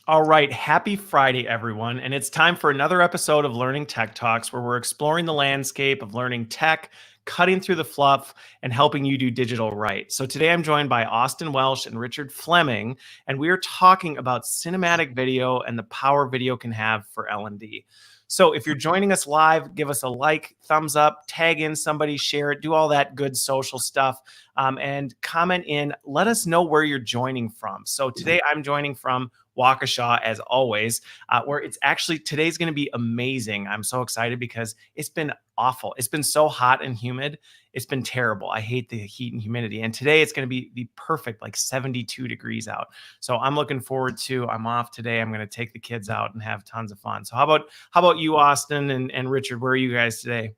All right, happy Friday, everyone. And it's time for another episode of Learning Tech Talks, where we're exploring the landscape of learning tech, cutting through the fluff, and helping you do digital right. So today I'm joined by Austin Welch and Richard Fleming, and we are talking about cinematic video and the power video can have for L&D. So if you're joining us live, give us a like, thumbs up, tag in somebody, share it, do all that good social stuff, and comment in. Let us know where you're joining from. So today I'm joining from Waukesha, as always, where it's actually today's going to be amazing. I'm so excited because it's been awful. It's been so hot and humid. It's been terrible. I hate the heat and humidity. And today it's going to be the perfect, like 72 degrees out. So I'm looking forward to, I'm off today. I'm going to take the kids out and have tons of fun. So how about you, Austin and Richard? Where are you guys today?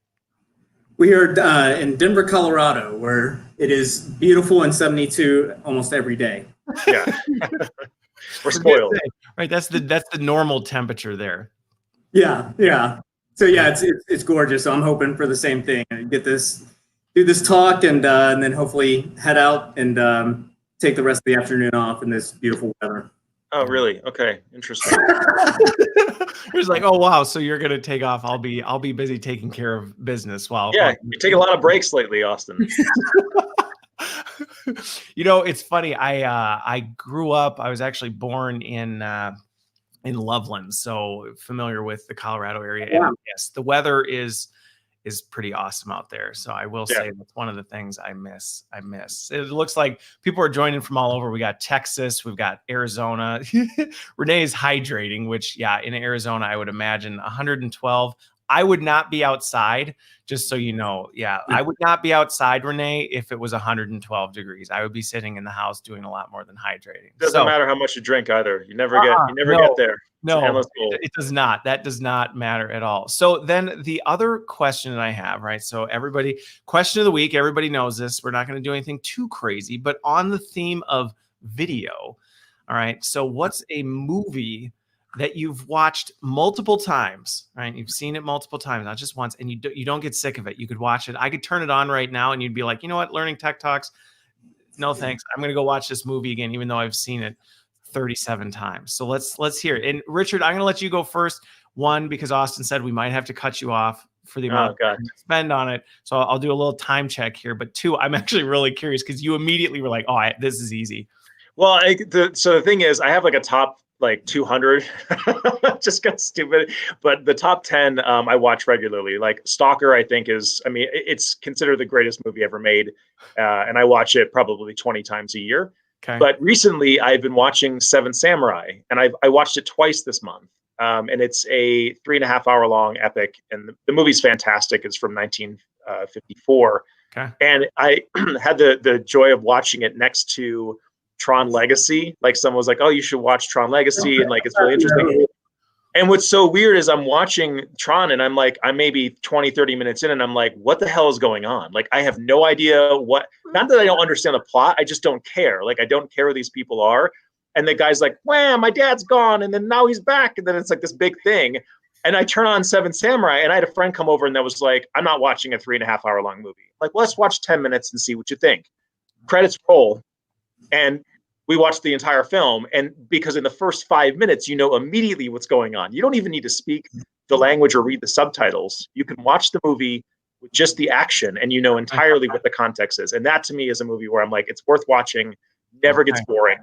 We are in Denver, Colorado, where it is beautiful and 72 almost every day. Yeah. We're spoiled. Right. That's the normal temperature there. Yeah. So yeah, it's gorgeous. So I'm hoping for the same thing. Do this talk and then hopefully head out and take the rest of the afternoon off in this beautiful weather. Oh, really? Okay. Interesting. It was like, oh wow, so you're gonna take off. I'll be busy taking care of business while you take a lot of breaks lately, Austin. You know, it's funny. I grew up. I was actually born in Loveland, so familiar with the Colorado area. Yeah. And yes, the weather is pretty awesome out there. So I will say that's one of the things I miss. It looks like people are joining from all over. We got Texas, we've got Arizona. Renee is hydrating, which in Arizona, I would imagine 112. I would not be outside, just so you know. Yeah, I would not be outside, Renee, if it was 112 degrees. I would be sitting in the house doing a lot more than hydrating. Doesn't matter how much you drink either. You never get there. No, it does not. That does not matter at all. So then the other question that I have, right? So everybody, question of the week, everybody knows this. We're not going to do anything too crazy, but on the theme of video. All right. So what's a movie that you've watched multiple times, right? You've seen it multiple times, not just once, and you don't get sick of it. You could watch it. I could turn it on right now and you'd be like, you know what? Learning Tech Talks. No, thanks. I'm going to go watch this movie again, even though I've seen it 37 times. So let's hear it. And Richard, I'm going to let you go first. One, because Austin said we might have to cut you off for the amount of time to spend on it. So I'll do a little time check here. But two, I'm actually really curious because you immediately were like, oh, this is easy. Well, so the thing is, I have like a top 200, just got stupid. But the top 10 I watch regularly. Like Stalker, I think it's considered the greatest movie ever made. And I watch it probably 20 times a year. Okay. But recently I've been watching Seven Samurai, and I watched it twice this month. And it's a 3.5 hour long epic. And the movie's fantastic. It's from 1954. Okay. And I had the joy of watching it next to Tron Legacy. Like someone was like, oh, you should watch Tron Legacy. And like, it's really interesting. And what's so weird is I'm watching Tron and I'm maybe 20, 30 minutes in and I'm like, what the hell is going on? Like, I have no idea not that I don't understand the plot. I just don't care. Like, I don't care who these people are. And the guy's like, wham, my dad's gone. And then now he's back. And then it's like this big thing. And I turn on Seven Samurai and I had a friend come over and that was like, I'm not watching a 3.5 hour long movie. Like, let's watch 10 minutes and see what you think. Credits roll. And we watched the entire film, and because in the first 5 minutes, you know immediately what's going on. You don't even need to speak the language or read the subtitles. You can watch the movie with just the action, and you know entirely what the context is. And that, to me, is a movie where I'm like, it's worth watching, never gets boring.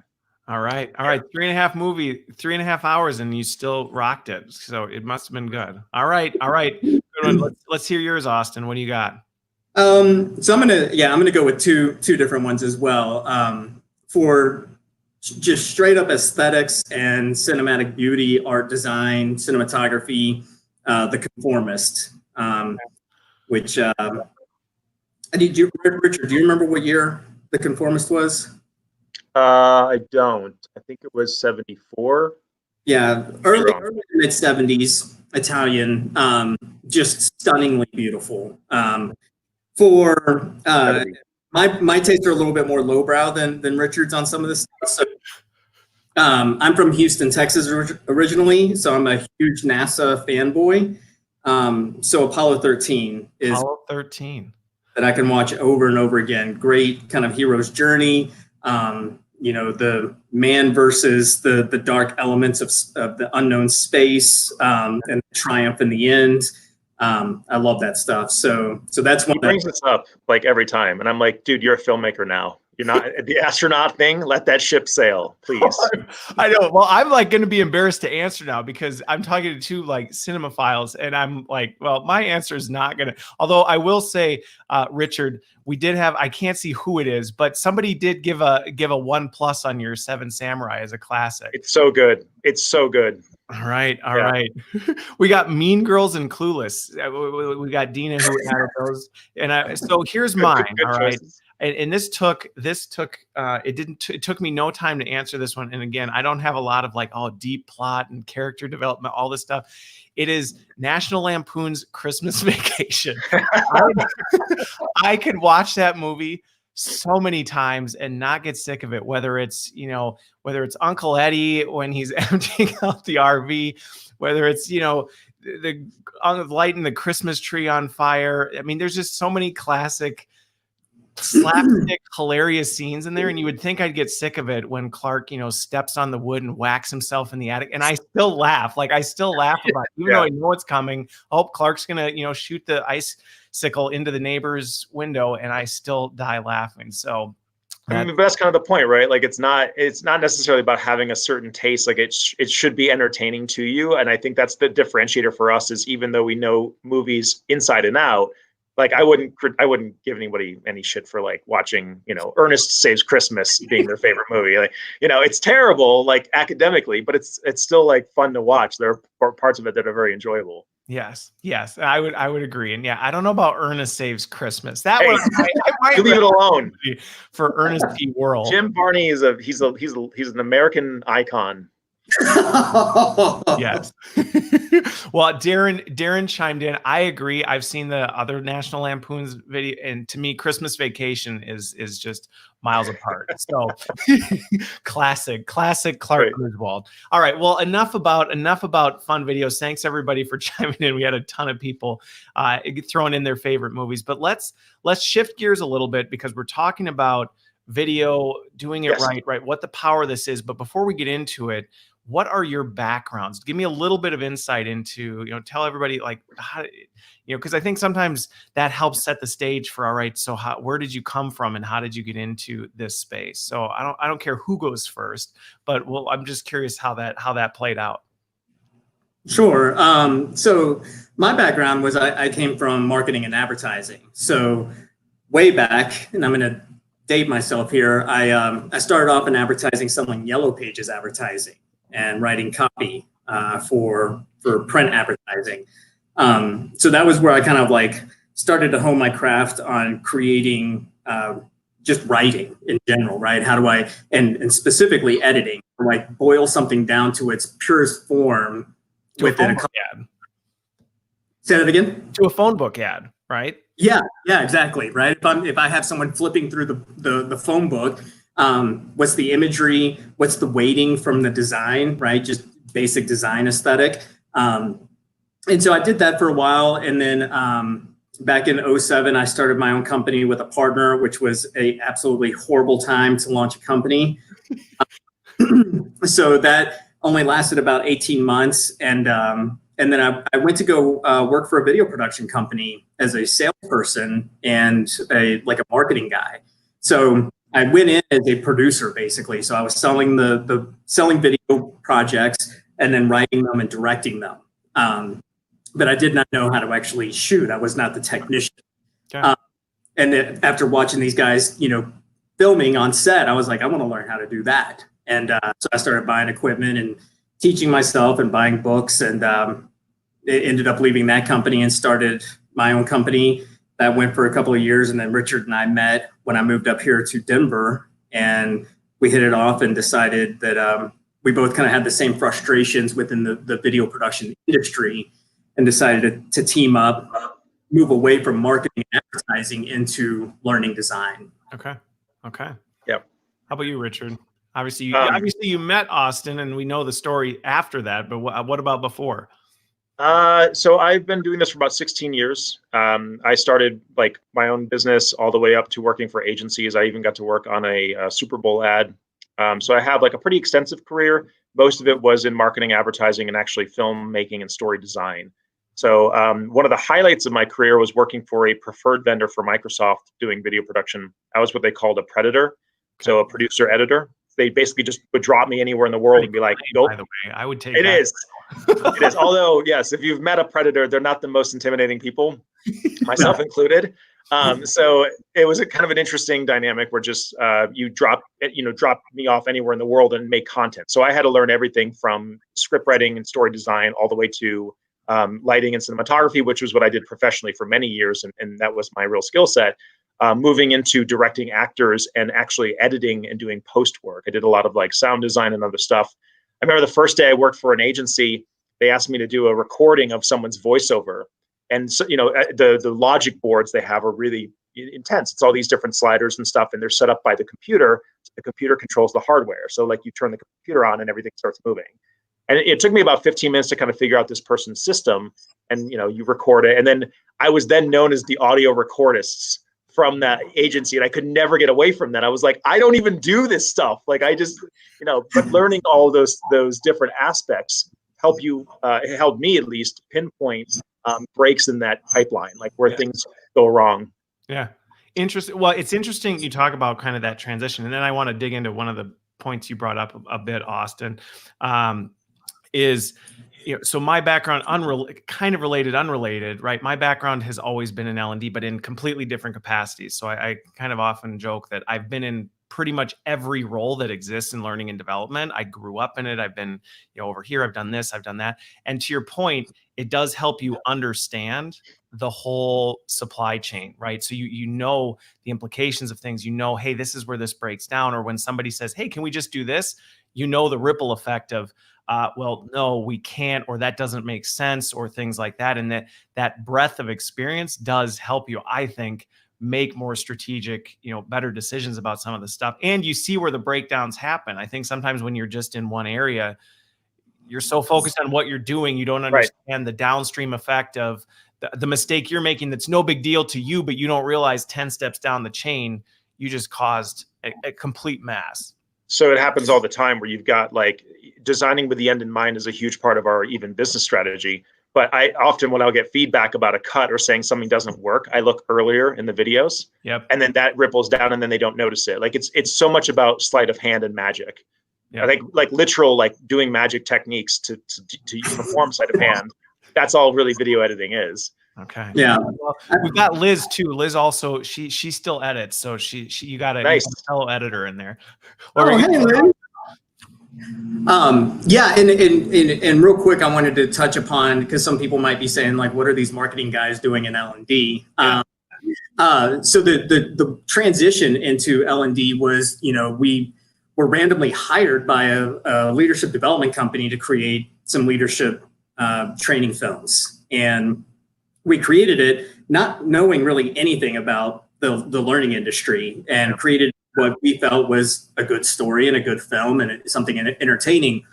All right. 3.5 hours, and you still rocked it. So it must have been good. All right. Good one. Let's hear yours, Austin. What do you got? So I'm gonna go with two different ones as well. For just straight up aesthetics and cinematic beauty, art design, cinematography, The Conformist, which Richard, do you remember what year The Conformist was? I don't. I think it was 74. Yeah, early mid 70s, Italian, just stunningly beautiful. My tastes are a little bit more lowbrow than Richard's on some of this stuff. So, I'm from Houston, Texas originally, so I'm a huge NASA fanboy. So Apollo 13 is Apollo 13 that I can watch over and over again. Great kind of hero's journey. the man versus the dark elements of the unknown space, and the triumph in the end. I love that stuff. So that's one. He brings this up like every time, and I'm like, dude, you're a filmmaker now. You're not the astronaut thing. Let that ship sail, please. I know. Well, I'm like going to be embarrassed to answer now because I'm talking to two like cinemaphiles, and I'm like, well, my answer is not going to. Although I will say, Richard, we did have. I can't see who it is, but somebody did give a 1+ on your Seven Samurai as a classic. It's so good. It's so good. All right. We got Mean Girls and Clueless. We got Dina who added those, and so here's mine. Good all right. choices. And this took it took me no time to answer this one. And again, I don't have a lot of like deep plot and character development, all this stuff. It is National Lampoon's Christmas Vacation. I could watch that movie so many times and not get sick of it, whether it's Uncle Eddie when he's emptying out the RV, whether it's the lighting the Christmas tree on fire. I mean, there's just so many classic slapstick hilarious scenes in there, and you would think I'd get sick of it when Clark steps on the wood and whacks himself in the attic, and I still laugh. I still laugh about it, even though I know it's coming. Oh, Clark's gonna shoot the icicle into the neighbor's window, and I still die laughing. So I mean, that's kind of the point, right? Like it's not necessarily about having a certain taste. Like it should be entertaining to you, and I think that's the differentiator for us. Is even though we know movies inside and out, like I wouldn't give anybody any shit for like watching, Ernest Saves Christmas being their favorite movie. Like, it's terrible, like academically, but it's still like fun to watch. There are parts of it that are very enjoyable. Yes, I would agree. And yeah, I don't know about Ernest Saves Christmas. That one I might you leave it alone for Ernest P. Worrell. Jim Varney he's an American icon. Yes. Well, Darren chimed in. I agree. I've seen the other National Lampoon's video, and to me, Christmas Vacation is just miles apart. So classic Clark Griswold. All right. Well, enough about fun videos. Thanks everybody for chiming in. We had a ton of people throwing in their favorite movies, but let's shift gears a little bit because we're talking about video, doing it right, what the power of this is. But before we get into it, what are your backgrounds? Give me a little bit of insight into, tell everybody like how, because I think sometimes that helps set the stage for, all right, so where did you come from and how did you get into this space? So I don't care who goes first, but I'm just curious how that played out. Sure. So my background was I came from marketing and advertising. So way back, and I'm going to date myself here, I started off in advertising, selling Yellow Pages advertising and writing copy for print advertising. So that was where I kind of like started to hone my craft on creating just writing in general, right? How do I, and specifically editing, like boil something down to its purest form within a ad. Say that again? To a phone book ad, right? Yeah, exactly, right? If I have someone flipping through the phone book, what's the imagery? What's the weighting from the design, right? Just basic design aesthetic. And so I did that for a while. And then back in 2007, I started my own company with a partner, which was a absolutely horrible time to launch a company. So that only lasted about 18 months. And then I went to go work for a video production company as a salesperson and a marketing guy. So I went in as a producer, basically. So I was selling selling video projects and then writing them and directing them. But I did not know how to actually shoot. I was not the technician. Okay. And then after watching these guys, filming on set, I was like, I want to learn how to do that. And so I started buying equipment and teaching myself and buying books, and it ended up leaving that company and started my own company. That went for a couple of years, and then Richard and I met when I moved up here to Denver, and we hit it off and decided that we both kind of had the same frustrations within the video production industry, and decided to team up, move away from marketing and advertising into learning design. Okay. Yep. How about you, Richard? Obviously you met Austin, and we know the story after that, but what about before? So I've been doing this for about 16 years. I started like my own business all the way up to working for agencies. I even got to work on a Super Bowl ad So I have like a pretty extensive career. Most of it was in marketing, advertising, and actually filmmaking and story design. So one of the highlights of my career was working for a preferred vendor for Microsoft doing video production. I was what they called a predator, so a producer editor. They basically just would drop me anywhere in the world and be like, "Go." By the way, I would take It that. is. It is. Although, yes, if you've met a predator, they're not the most intimidating people, myself included. So it was a kind of an interesting dynamic where just you drop me off anywhere in the world and make content. So I had to learn everything from script writing and story design all the way to lighting and cinematography, which was what I did professionally for many years, and that was my real skill set. Moving into directing actors and actually editing and doing post work. I did a lot of like sound design and other stuff. I remember the first day I worked for an agency, they asked me to do a recording of someone's voiceover. And so, the logic boards they have are really intense. It's all these different sliders and stuff, and they're set up by the computer. The computer controls the hardware. So like you turn the computer on and everything starts moving. And it took me about 15 minutes to kind of figure out this person's system. And, you record it. And then I was then known as the audio recordists from that agency, and I could never get away from that. I was like, I don't even do this stuff. Like I just, but learning all those different aspects helped me at least pinpoint breaks in that pipeline, like where things go wrong. Yeah. Interesting. Well, it's interesting you talk about kind of that transition. And then I want to dig into one of the points you brought up a bit, Austin, is, so my background, kind of related, unrelated, right? My background has always been in L&D, but in completely different capacities. So I kind of often joke that I've been in pretty much every role that exists in learning and development. I grew up in it. I've been, over here, I've done this, I've done that. And to your point, it does help you understand the whole supply chain, right? So you know the implications of things, hey, this is where this breaks down. Or when somebody says, hey, can we just do this? The ripple effect of, well, no, we can't, or that doesn't make sense, or things like that. And that breadth of experience does help you, I think, make more strategic, better decisions about some of the stuff. And you see where the breakdowns happen. I think sometimes when you're just in one area, you're so focused on what you're doing, you don't understand the downstream effect of the mistake you're making. That's no big deal to you, but you don't realize 10 steps down the chain, you just caused a complete mess. So it happens all the time where you've got like designing with the end in mind is a huge part of our even business strategy. But I often, when I'll get feedback about a cut or saying something doesn't work, I look earlier in the videos. Yep. And then that ripples down and then they don't notice it. Like it's so much about sleight of hand and magic. Yep. I think like literal, like doing magic techniques to perform sleight of hand. That's all really video editing is. Okay. Yeah. Well, we've got Liz too. Liz also, she still edits. So you got a fellow editor in there. Hey, Liz. Yeah, and real quick, I wanted to touch upon, because some people might be saying, like, what are these marketing guys doing in L&D? Yeah. So the transition into L&D was, we were randomly hired by a leadership development company to create some leadership training films, and we created it not knowing really anything about the learning industry, and created what we felt was a good story and a good film and something entertaining.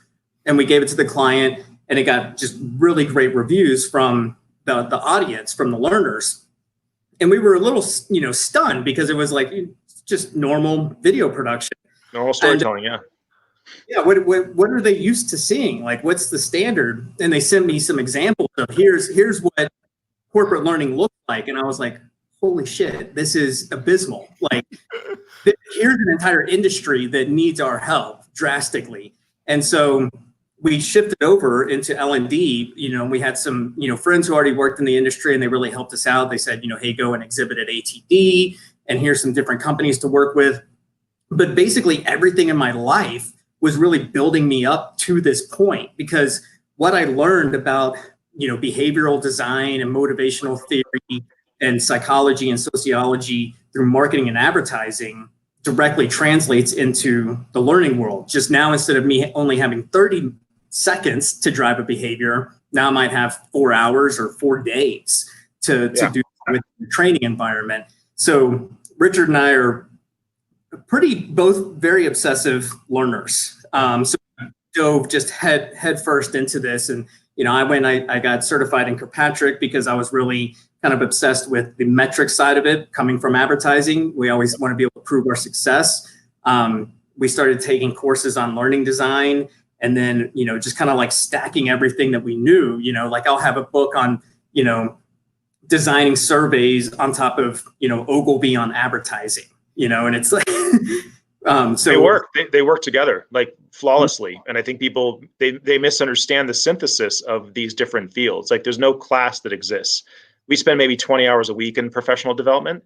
And we gave it to the client, and it got just really great reviews from the audience, from the learners. And we were a little, stunned, because it was like just normal video production. Normal storytelling, yeah. Yeah, what are they used to seeing? Like, what's the standard? And they sent me some examples of here's what corporate learning looked like. And I was like, holy shit, this is abysmal. Like, here's an entire industry that needs our help drastically. And so we shifted over into L&D. We had some, friends who already worked in the industry, and they really helped us out. They said, hey, go and exhibit at ATD, and here's some different companies to work with. But basically everything in my life was really building me up to this point, because what I learned about, behavioral design and motivational theory and psychology and sociology through marketing and advertising directly translates into the learning world. Just now, instead of me only having 30 seconds to drive a behavior, now I might have 4 hours or 4 days to do with the training environment. So Richard and I are both very obsessive learners. So I dove just head first into this. And, I got certified in Kirkpatrick because I was really kind of obsessed with the metric side of it. Coming from advertising, we always want to be able to prove our success. we started taking courses on learning design, and then, just kind of like stacking everything that we knew, like I'll have a book on, designing surveys on top of, Ogilvy on advertising, and it's like, so they work together like flawlessly. And I think people, they misunderstand the synthesis of these different fields. Like there's no class that exists. We spend maybe 20 hours a week in professional development.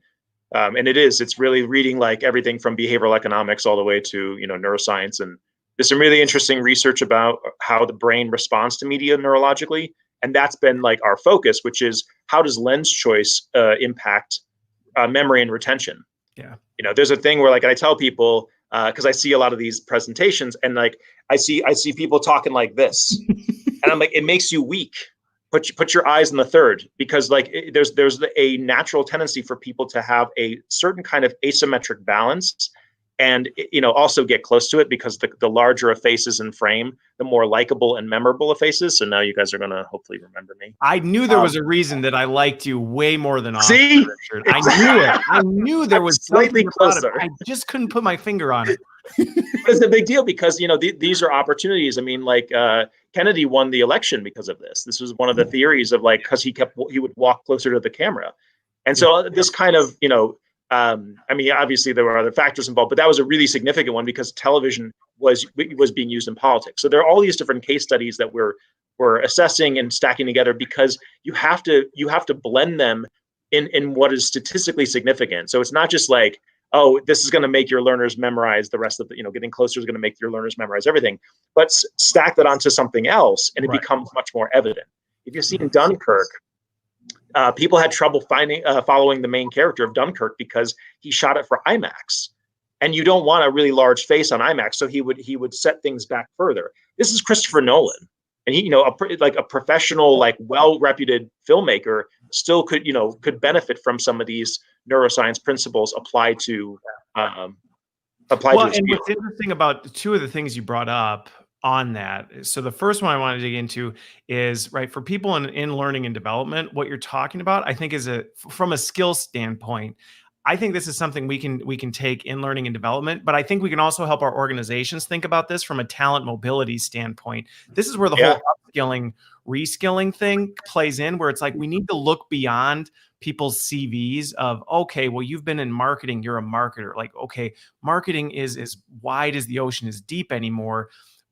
And it's really reading like everything from behavioral economics all the way to, neuroscience. And there's some really interesting research about how the brain responds to media neurologically. And that's been like our focus, which is how does lens choice impact memory and retention? Yeah. There's a thing where like I tell people, because I see a lot of these presentations and like I see people talking like this and I'm like, it makes you weak. Put your eyes on the third, because like there's a natural tendency for people to have a certain kind of asymmetric balance, and also get close to it, because the larger a face is in frame, the more likable and memorable a face is. So now you guys are gonna hopefully remember me. I knew there was a reason that I liked you way more than Austin. See, Richard. I knew it. I knew there was slightly closer. I just couldn't put my finger on it. It's a big deal because these are opportunities. I mean, like Kennedy won the election because of this. This was one of the theories of like, because he would walk closer to the camera, and so this kind of I mean, obviously there were other factors involved, but that was a really significant one because television was being used in politics. So there are all these different case studies that we're assessing and stacking together, because you have to blend them in what is statistically significant. So it's not just like, oh, this is going to make your learners memorize the rest of the, getting closer is going to make your learners memorize everything, but stack that onto something else and it becomes much more evident. If you've seen Dunkirk, people had trouble following the main character of Dunkirk because he shot it for IMAX, and you don't want a really large face on IMAX, so he would set things back further. This is Christopher Nolan, and he, like a professional, like well-reputed filmmaker, still could benefit from some of these neuroscience principles applied to and his field. what's interesting about two of the things you brought up on that. So the first one I want to dig into is, right, for people in learning and development, what you're talking about, I think is from a skill standpoint, I think this is something we can take in learning and development, but I think we can also help our organizations think about this from a talent mobility standpoint. This is where the whole upskilling, reskilling thing plays in, where it's like, we need to look beyond people's CVs of, okay, well, you've been in marketing, you're a marketer. Like, okay, marketing is as wide as the ocean is deep anymore.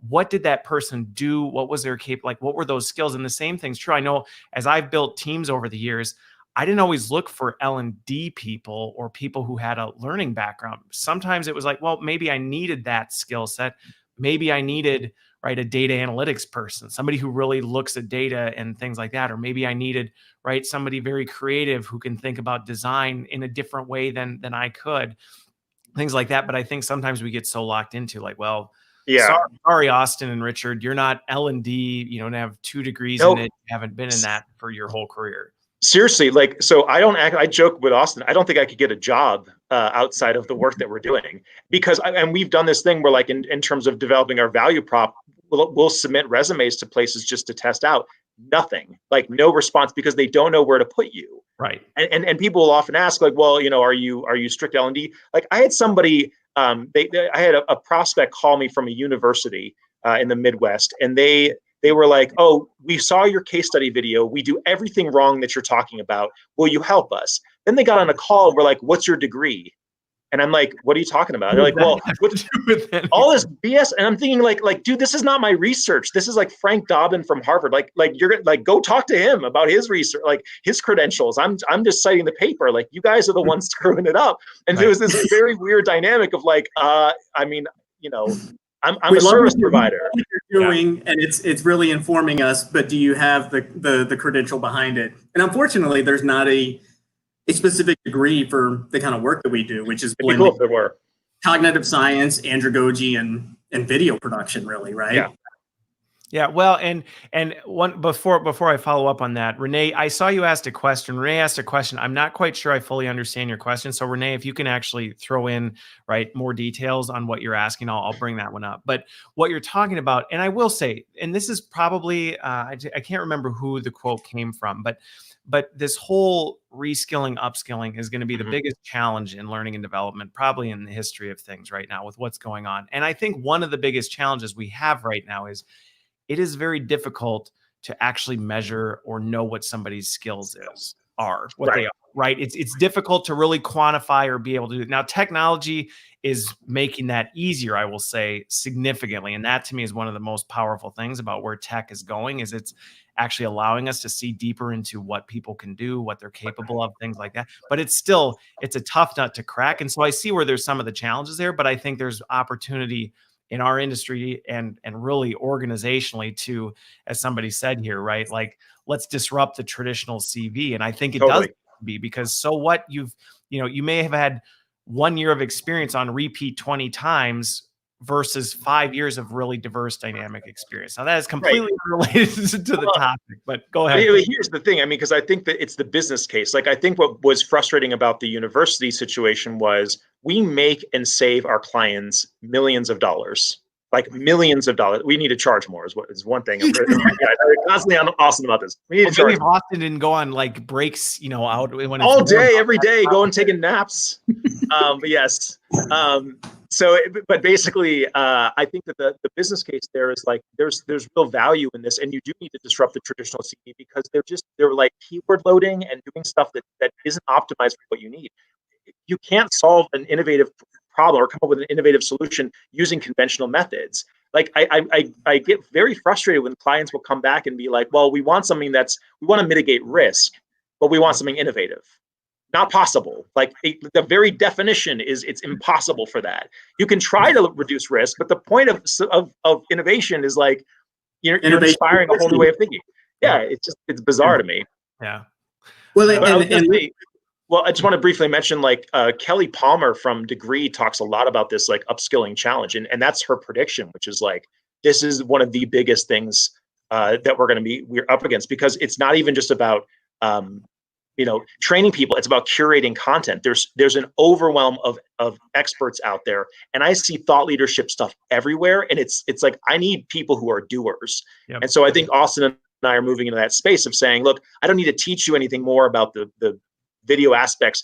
What did that person do? What was their like, what were those skills? And the same thing's true. I know as I've built teams over the years, I didn't always look for L&D people or people who had a learning background. Sometimes it was like, well, maybe I needed that skill set. Maybe I needed, right, a data analytics person, somebody who really looks at data and things like that. Or maybe I needed, right, somebody very creative who can think about design in a different way than I could, things like that. But I think sometimes we get so locked into like, well, sorry, Austin and Richard, you're not L&D, you don't have 2 degrees in it. You haven't been in that for your whole career. Seriously, like, so I joke with Austin, I don't think I could get a job outside of the work that we're doing, because, and we've done this thing where like in terms of developing our value prop, we'll submit resumes to places just to test out. Nothing, like no response, because they don't know where to put you. Right. And people will often ask like, well, are you strict L&D? Like I had somebody, I had a prospect call me from a university in the Midwest, and they were like, oh, we saw your case study video. We do everything wrong that you're talking about. Will you help us? Then they got on a call and we're like, what's your degree? And I'm like, what are you talking about? They're like, well, all this BS. And I'm thinking like, dude, this is not my research. This is like Frank Dobbin from Harvard. Like you're like, go talk to him about his research, like his credentials. I'm just citing the paper. Like you guys are the ones screwing it up. And there was this very weird dynamic of like, I mean, I'm a service provider. You're doing, and it's really informing us, but do you have the credential behind it? And unfortunately, there's not a specific degree for the kind of work that we do, which is blending cool if there were. Cognitive science, andragogy, and video production, really, right? Yeah. Yeah, well, and one before I follow up on that, Renee, I saw you asked a question. Renee asked a question. I'm not quite sure I fully understand your question. So Renee, if you can actually throw in more details on what you're asking, I'll bring that one up. But what you're talking about, and I will say, and this is probably I can't remember who the quote came from, but this whole reskilling, upskilling is going to be the biggest challenge in learning and development, probably in the history of things right now with what's going on. And I think one of the biggest challenges we have right now is it is very difficult to actually measure or know what somebody's skills are, what they are, right? It's difficult to really quantify or be able to do it. Now, technology is making that easier, I will say, significantly. And that to me is one of the most powerful things about where tech is going, is it's actually allowing us to see deeper into what people can do, what they're capable of, things like that. But it's a tough nut to crack. And so I see where there's some of the challenges there, but I think there's opportunity in our industry and really organizationally to, as somebody said here, right? Like, let's disrupt the traditional CV. And I think it does be, because so what, you may have had 1 year of experience on repeat 20 times versus 5 years of really diverse dynamic experience. Now that is completely unrelated to the topic, but go ahead. Here's the thing. I mean, because I think that it's the business case. Like, I think what was frustrating about the university situation was we make and save our clients millions of dollars, like millions of dollars. We need to charge more is one thing. I'm constantly on Austin about this. We need to charge. Maybe Austin didn't go on like breaks, out when all day, every day, going taking naps. But yes. But basically, I think that the business case there is like there's real value in this, and you do need to disrupt the traditional CV because they're like keyword loading and doing stuff that isn't optimized for what you need. You can't solve an innovative problem or come up with an innovative solution using conventional methods. Like I get very frustrated when clients will come back and be like, well, we want something we want to mitigate risk, but we want something innovative. Not possible. Like the very definition is it's impossible for that. You can try to reduce risk, but the point of innovation is like you're inspiring a whole new way of thinking. Yeah, it's bizarre to me. Yeah. Well, I just want to briefly mention Kelly Palmer from Degree talks a lot about this like upskilling challenge, and that's her prediction, which is like this is one of the biggest things that we're up against, because it's not even just about training people. It's about curating content. There's an overwhelm of experts out there, and I see thought leadership stuff everywhere. And it's like I need people who are doers. Yep. And so I think Austin and I are moving into that space of saying, look, I don't need to teach you anything more about the video aspects.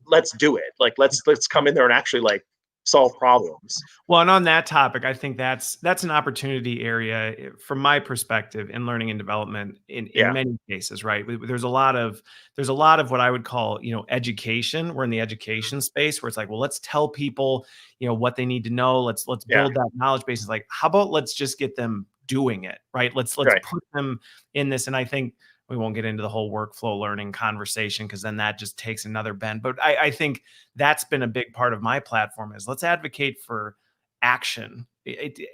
Let's do it. Like let's come in there and actually like solve problems. Well, and on that topic, I think that's an opportunity area from my perspective in learning and development in many cases, right? There's a lot of what I would call, education. We're in the education space where it's like, well, let's tell people, what they need to know. Let's build that knowledge base. It's like, how about let's just get them doing it, right? Let's put them in this. And I think we won't get into the whole workflow learning conversation because then that just takes another bend. But I think that's been a big part of my platform is let's advocate for action.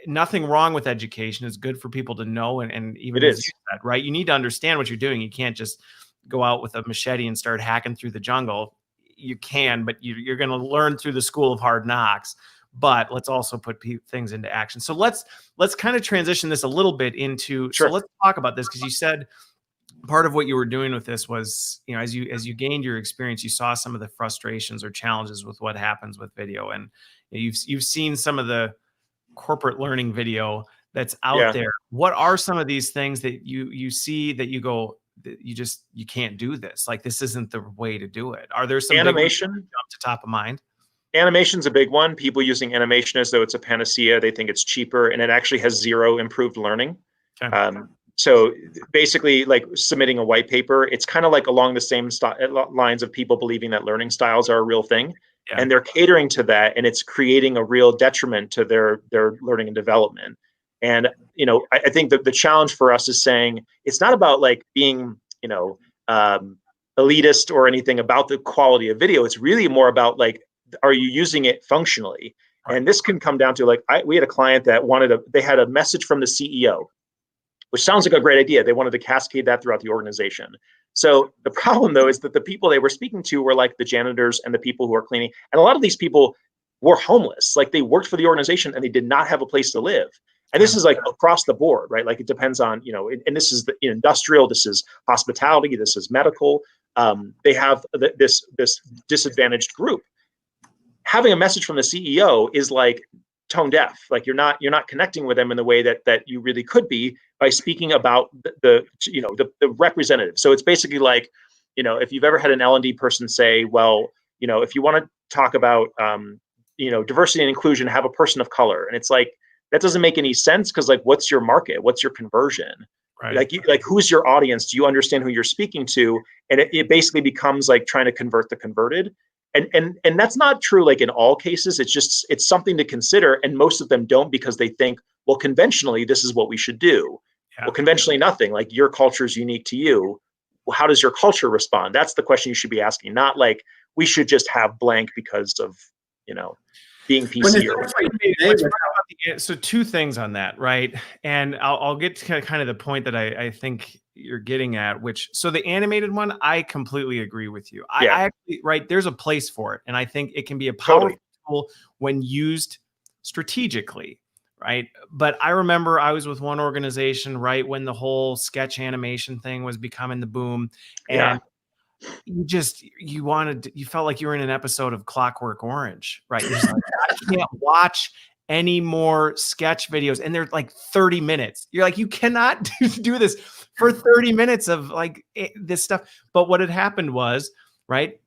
Nothing wrong with education. It's good for people to know. And even as you said, right? You need to understand what you're doing. You can't just go out with a machete and start hacking through the jungle. You can, but you're going to learn through the school of hard knocks. But let's also put things into action. So let's kind of transition this a little bit into, so let's talk about this, because you said part of what you were doing with this was, as you gained your experience, you saw some of the frustrations or challenges with what happens with video, and you've seen some of the corporate learning video that's out there. What are some of these things that you see that you go, you can't do this? Like, this isn't the way to do it. Are there some animation jump to top of mind? Animation's a big one. People using animation as though it's a panacea. They think it's cheaper, and it actually has zero improved learning. Okay. So basically, like submitting a white paper, it's kind of like along the same lines of people believing that learning styles are a real thing. Yeah. And they're catering to that, and it's creating a real detriment to their learning and development. And, I think that the challenge for us is saying it's not about like being, elitist or anything about the quality of video. It's really more about like, are you using it functionally? Right. And this can come down to like, we had a client that they had a message from the CEO, which sounds like a great idea. They wanted to cascade that throughout the organization. So the problem, though, is that the people they were speaking to were like the janitors and the people who are cleaning. And a lot of these people were homeless. Like they worked for the organization and they did not have a place to live. And so the problem, though, is that the people they were speaking to were like the janitors and the people who are cleaning. And a lot of these people were homeless. Like they worked for the organization and they did not have a place to live. And so the problem, though, is that the people they were speaking to were like the janitors and the people who are cleaning. And a lot of these people were homeless. Like they worked for the organization and they did not have a place to live. And this is like across the board, right? Like it depends on, and this is the industrial, this is hospitality, this is medical. They have this disadvantaged group. Having a message from the CEO is like tone deaf. Like you're not connecting with them in the way that you really could be by speaking about the representative. So it's basically like, if you've ever had an L&D person say, well, if you want to talk about diversity and inclusion, have a person of color. And it's like, that doesn't make any sense, because like, what's your market? What's your conversion? Right. Like who's your audience? Do you understand who you're speaking to? And it basically becomes like trying to convert the converted. And that's not true like in all cases. It's something to consider. And most of them don't, because they think, well, conventionally, this is what we should do. Yeah. Well, conventionally, nothing. Like your culture is unique to you. Well, how does your culture respond? That's the question you should be asking, not like we should just have blank because of, being PC. So two things on that, right? And I'll get to kind of the point that I think you're getting at, so the animated one, I completely agree with you. I actually, right, there's a place for it. And I think it can be a powerful tool when used strategically, right? But I remember I was with one organization, right, when the whole sketch animation thing was becoming the boom. And you felt like you were in an episode of Clockwork Orange, right? You're just like, I can't watch any more sketch videos, and they're like 30 minutes. You're like, you cannot do this for 30 minutes of like this stuff. But what had happened was, right,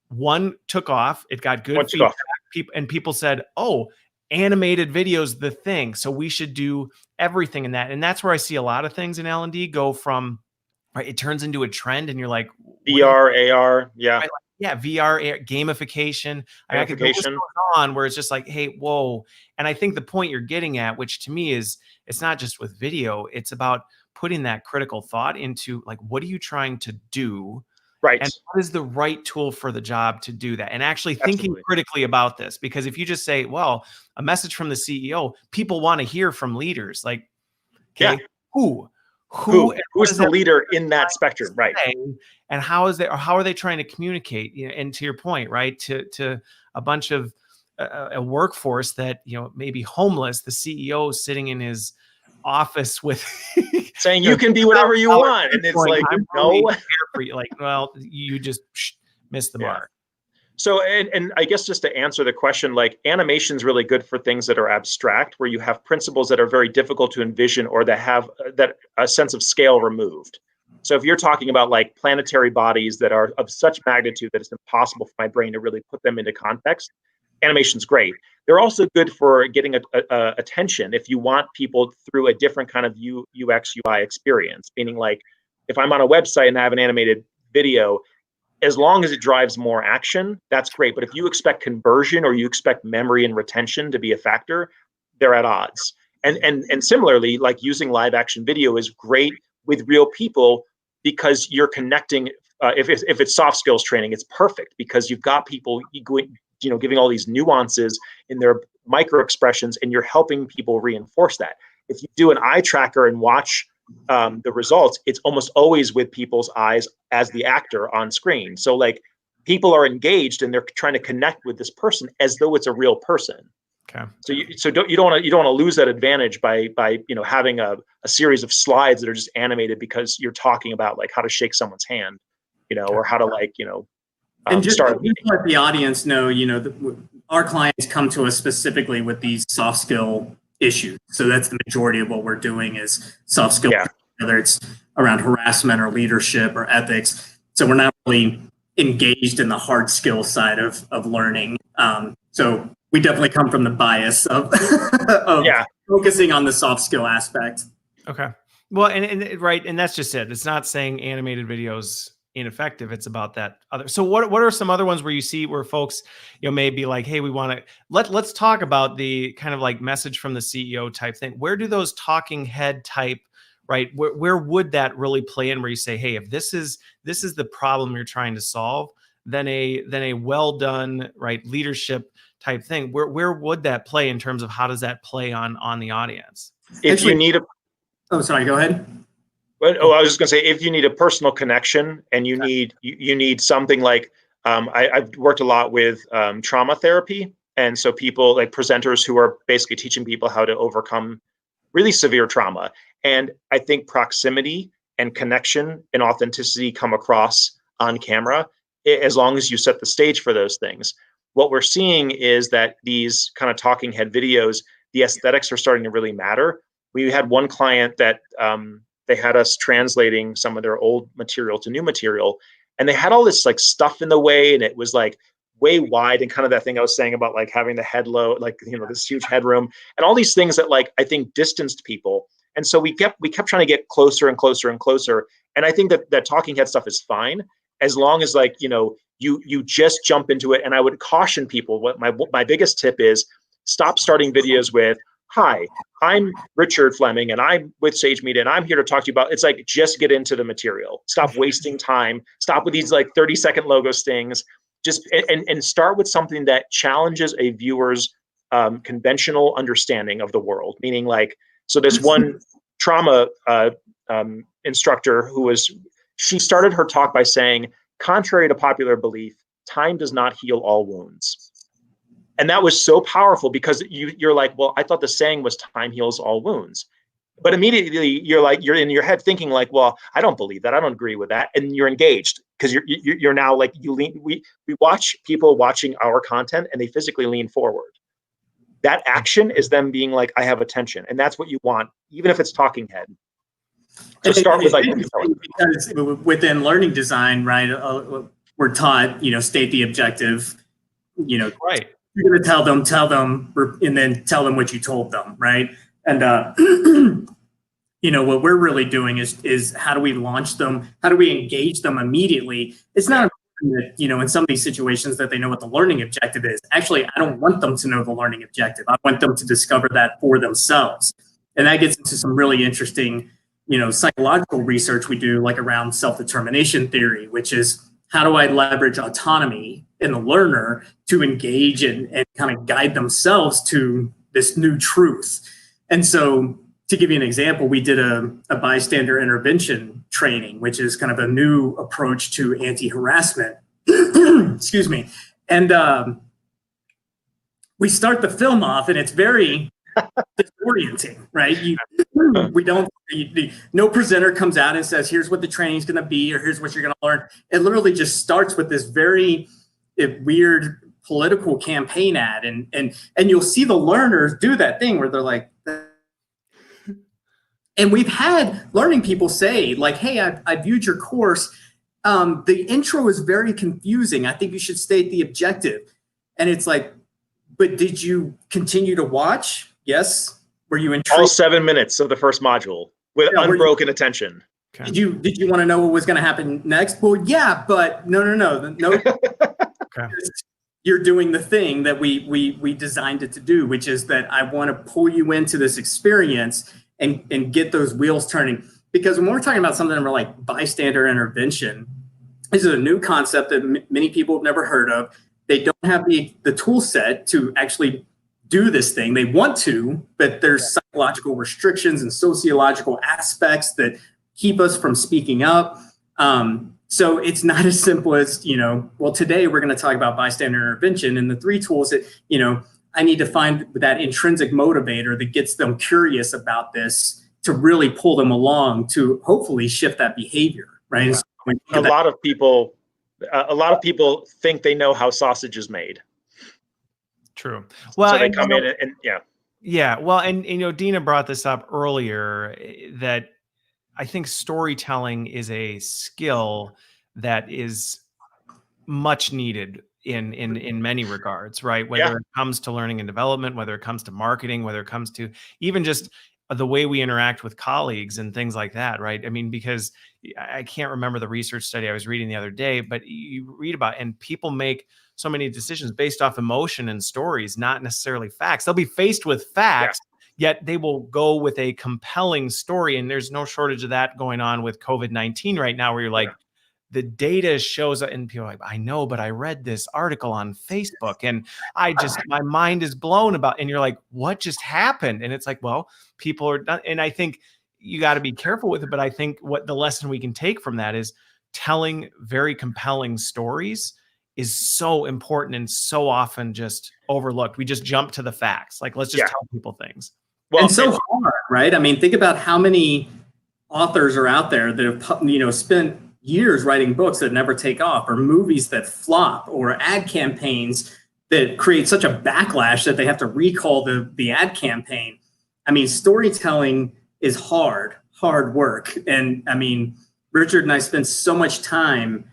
one took off, it got good feedback, people said, oh, animated videos the thing, so we should do everything in that. And that's where I see a lot of things in L&D go from, right, it turns into a trend, and you're like, VR, AR, yeah. Right? Yeah, VR, gamification. I could go on where it's just like, hey, whoa. And I think the point you're getting at, which to me is, it's not just with video, it's about putting that critical thought into like, what are you trying to do? Right. And what is the right tool for the job to do that? And actually thinking critically about this, because if you just say, well, a message from the CEO, people want to hear from leaders. Like, okay, who's the leader in that spectrum, right? And how are they trying to communicate? And to your point, right, to a bunch of a workforce that may be homeless, the CEO is sitting in his office with saying you can be whatever you want, and it's like, no, like, well, you just missed the mark. So, and I guess just to answer the question, like animation's really good for things that are abstract, where you have principles that are very difficult to envision, or that have a sense of scale removed. So if you're talking about like planetary bodies that are of such magnitude that it's impossible for my brain to really put them into context, animation's great. They're also good for getting attention if you want people through a different kind of UX UI experience, meaning like if I'm on a website and I have an animated video, as long as it drives more action, that's great. But if you expect conversion, or you expect memory and retention to be a factor, they're at odds. And similarly, like using live action video is great with real people, because you're connecting. If it's soft skills training, it's perfect, because you've got people giving all these nuances in their micro expressions, and you're helping people reinforce that. If you do an eye tracker and watch the results, it's almost always with people's eyes as the actor on screen. So like people are engaged, and they're trying to connect with this person as though it's a real person. Okay. So you don't want to lose that advantage by having a series of slides that are just animated because you're talking about like how to shake someone's hand, or how to and just to let the audience know, our clients come to us specifically with these soft skill issues. So that's the majority of what we're doing is soft skills, whether it's around harassment or leadership or ethics. So we're not really engaged in the hard skill side of learning. So we definitely come from the bias of focusing on the soft skill aspect. Okay. Well, and right, and that's just it. It's not saying animated videos ineffective. It's about that other. So what are some other ones where you see where folks, may be like, hey, we want to let's talk about the kind of like message from the CEO type thing. Where do those talking head type, right? Where would that really play in, where you say, hey, if this is the problem you're trying to solve, then a well done, right, leadership type thing, where would that play in terms of how does that play on the audience? If you need sorry, go ahead. I was just going to say, if you need a personal connection and you need something like, I've worked a lot with trauma therapy. And so people like presenters who are basically teaching people how to overcome really severe trauma. And I think proximity and connection and authenticity come across on camera as long as you set the stage for those things. What we're seeing is that these kind of talking head videos, the aesthetics are starting to really matter. We had one client that they had us translating some of their old material to new material, and they had all this like stuff in the way, and it was like way wide, and kind of that thing I was saying about like having the head low, like, you know, this huge headroom and all these things that like I think distanced people. And so we kept trying to get closer and closer and closer. And I think that talking head stuff is fine as long as, like, you know, you just jump into it. And I would caution people, what my biggest tip is, stop starting videos with, "Hi, I'm Richard Fleming and I'm with Sage Media and I'm here to talk to you about," it's like, just get into the material. Stop wasting time. Stop with these like 30-second logo stings. Just and start with something that challenges a viewer's conventional understanding of the world. Meaning, like, so there's one trauma instructor she started her talk by saying, "Contrary to popular belief, time does not heal all wounds." And that was so powerful because you're like, well, I thought the saying was time heals all wounds. But immediately you're in your head thinking like, well, I don't believe that. I don't agree with that. And you're engaged because you're now like, we watch people watching our content and they physically lean forward. That action is them being like, I have attention. And that's what you want, even if it's talking head. So start with like, because within learning design, right? We're taught, you know, state the objective, you know, right. You're going to tell them, and then tell them what you told them, right? And you know, what we're really doing is how do we launch them? How do we engage them immediately? It's not important that, you know, in some of these situations that they know what the learning objective is. Actually, I don't want them to know the learning objective. I want them to discover that for themselves. And that gets into some really interesting, you know, psychological research we do, like around self-determination theory, which is, how do I leverage autonomy in the learner to engage and kind of guide themselves to this new truth? And so, to give you an example, we did a bystander intervention training, which is kind of a new approach to anti-harassment. Excuse me. And we start the film off, and it's very disorienting, right? No presenter comes out and says, here's what the training is going to be, or here's what you're going to learn. It literally just starts with this very weird political campaign ad. And you'll see the learners do that thing where they're like, and we've had learning people say like, hey, I viewed your course. The intro is very confusing. I think you should state the objective. And it's like, but did you continue to watch? Yes. Were you intrigued? All 7 minutes of the first module with unbroken attention. Okay. Did you want to know what was going to happen next? Well, yeah, but no. Okay. You're doing the thing that we designed it to do, which is that I want to pull you into this experience and get those wheels turning. Because when we're talking about something like bystander intervention, this is a new concept that many people have never heard of. They don't have the tool set to actually do this thing. They want to, but there's psychological restrictions and sociological aspects that keep us from speaking up. So it's not as simple as, you know, well, today we're going to talk about bystander intervention and the 3 tools that, you know, I need to find that intrinsic motivator that gets them curious about this to really pull them along to hopefully shift that behavior, right? Yeah. So a lot of people think they know how sausage is made. True. Well, so they come in and yeah. Yeah. Well, and you know, Dina brought this up earlier that I think storytelling is a skill that is much needed in many regards, right? Whether it comes to learning and development, whether it comes to marketing, whether it comes to even just the way we interact with colleagues and things like that, right? I mean, because I can't remember the research study I was reading the other day, but you read about, and people make so many decisions based off emotion and stories, not necessarily facts. They'll be faced with facts, yet they will go with a compelling story. And there's no shortage of that going on with COVID-19 right now, where you're like, the data shows, and people are like, I know, but I read this article on Facebook and my mind is blown about, and you're like, what just happened? And it's like, well, people are done. And I think you got to be careful with it. But I think what the lesson we can take from that is telling very compelling stories is so important and so often just overlooked. We just jump to the facts. Like, let's just tell people things. Well, and so hard, right? I mean, think about how many authors are out there that have, spent years writing books that never take off, or movies that flop, or ad campaigns that create such a backlash that they have to recall the ad campaign. I mean, storytelling is hard work. And I mean, Richard and I spent so much time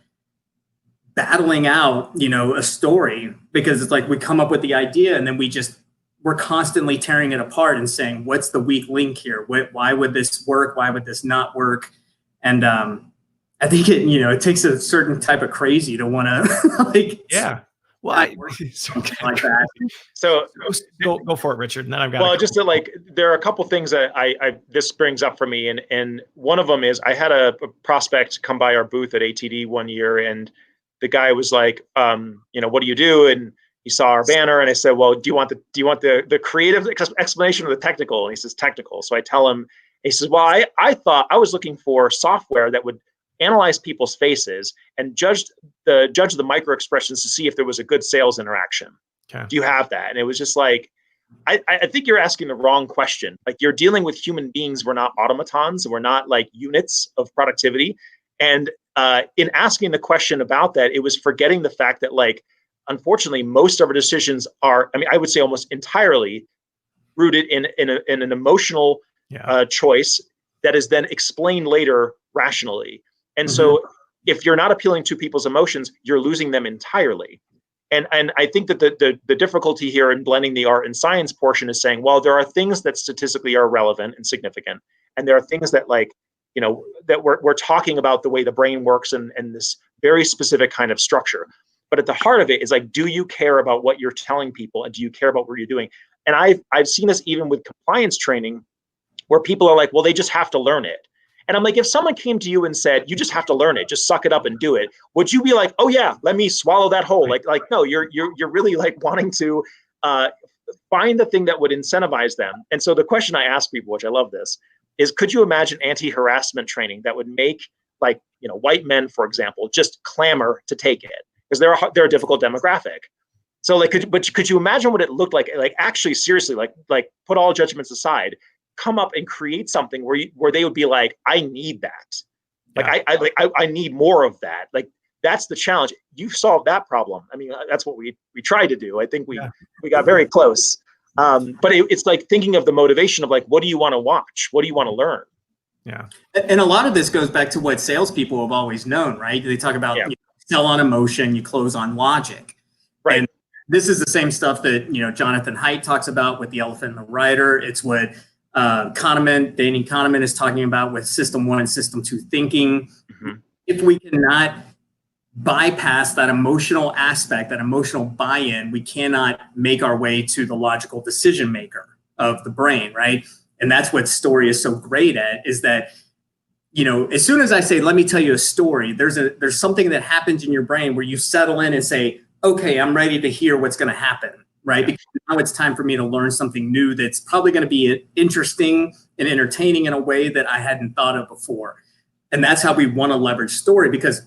battling out, a story, because it's like we come up with the idea and then we're constantly tearing it apart and saying, what's the weak link here? Why would this work? Why would this not work? And I think it takes a certain type of crazy to want to Well, something like that. So go for it, Richard. And then I've got. Well, just to there are a couple things that this brings up for me, and one of them is I had a prospect come by our booth at ATD one year, and the guy was like, what do you do? And he saw our banner, and I said, well, do you want the creative explanation or the technical? And he says technical. So I tell him, he says, well, I thought I was looking for software that would analyze people's faces and judge the micro expressions to see if there was a good sales interaction. Okay. Do you have that? And it was just like, I think you're asking the wrong question. Like, you're dealing with human beings. We're not automatons. We're not like units of productivity. And in asking the question about that, it was forgetting the fact that, like, unfortunately, most of our decisions are, I would say almost entirely rooted in an emotional choice that is then explained later rationally. And so if you're not appealing to people's emotions, you're losing them entirely. And I think that the difficulty here in blending the art and science portion is saying, well, there are things that statistically are relevant and significant. And there are things that, like, that we're talking about the way the brain works and this very specific kind of structure. But at the heart of it is, like, do you care about what you're telling people? And do you care about what you're doing? And I've seen this even with compliance training, where people are like, well, they just have to learn it. And I'm like, if someone came to you and said, you just have to learn it, just suck it up and do it, would you be like, oh yeah, let me swallow that whole? Like no, you're really like wanting to find the thing that would incentivize them. And so the question I ask people, which I love this, is could you imagine anti-harassment training that would make, like, white men, for example, just clamor to take it because they're a difficult demographic. So like, could you imagine what it looked like actually seriously, like put all judgments aside, come up and create something where they would be like, I need that. Like, I need more of that. Like, that's the challenge. You've solved that problem. I mean, that's what we tried to do. I think we got very close. But it's like thinking of the motivation of, like, what do you want to watch? What do you want to learn? Yeah. And a lot of this goes back to what salespeople have always known, right? They talk about sell on emotion, you close on logic. Right. And this is the same stuff that, Jonathan Haidt talks about with the elephant and the rider. It's what Danny Kahneman is talking about with system 1 and system 2 thinking. Mm-hmm. If we cannot bypass that emotional aspect, that emotional buy-in, we cannot make our way to the logical decision maker of the brain, right? And that's what story is so great at, is that, as soon as I say, let me tell you a story, there's something that happens in your brain where you settle in and say, okay, I'm ready to hear what's going to happen, right? Because now it's time for me to learn something new that's probably going to be interesting and entertaining in a way that I hadn't thought of before. And that's how we want to leverage story, because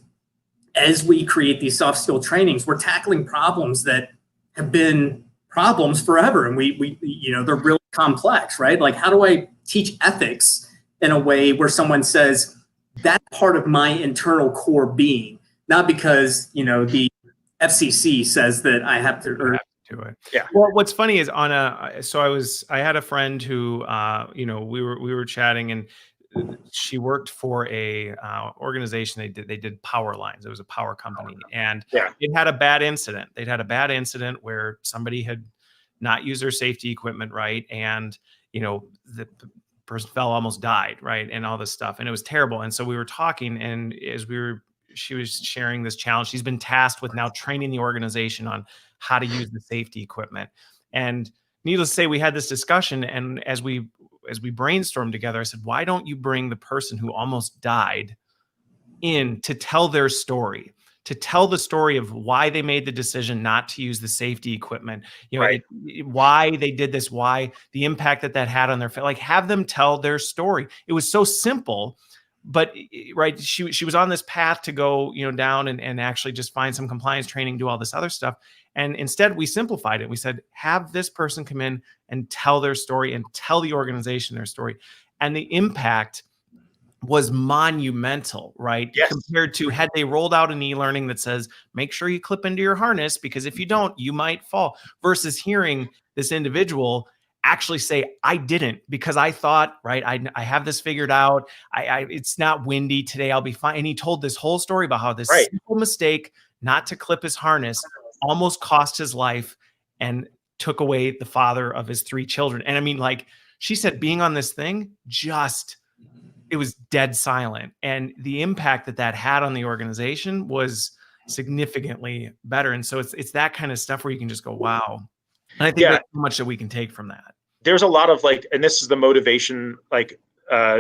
as we create these soft skill trainings, we're tackling problems that have been problems forever. And we they're really complex, right? Like, how do I teach ethics in a way where someone says, that's part of my internal core being, not because, the FCC says that I have to do it. Yeah. Well, what's funny is I had a friend who, we were chatting, and she worked for a organization. They did power lines. It was a power company, and it had a bad incident. They'd had a bad incident where somebody had not used their safety equipment right, and the person almost died, right, and all this stuff, and it was terrible. And so we were talking, and she was sharing this challenge. She's been tasked with now training the organization on how to use the safety equipment. And needless to say, we had this discussion, and as we brainstormed together, I said, why don't you bring the person who almost died in to tell their story, to tell the story of why they made the decision not to use the safety equipment, why they did this, why the impact that had on their family, like, have them tell their story. It was so simple, but right, she was on this path to go, down and actually just find some compliance training, do all this other stuff. And instead we simplified it. We said, have this person come in and tell their story and tell the organization their story. And the impact was monumental, right? Yes. Compared to had they rolled out an e-learning that says, make sure you clip into your harness, because if you don't, you might fall, versus hearing this individual actually say, I didn't, because I thought, right, I have this figured out. It's not windy today, I'll be fine. And he told this whole story about how this simple mistake not to clip his harness almost cost his life and took away the father of his 3 children. And I mean, like she said, being on this thing, it was dead silent. And the impact that had on the organization was significantly better. And so it's that kind of stuff where you can just go, wow. And I think there's so much that we can take from that. There's a lot of and this is the motivation,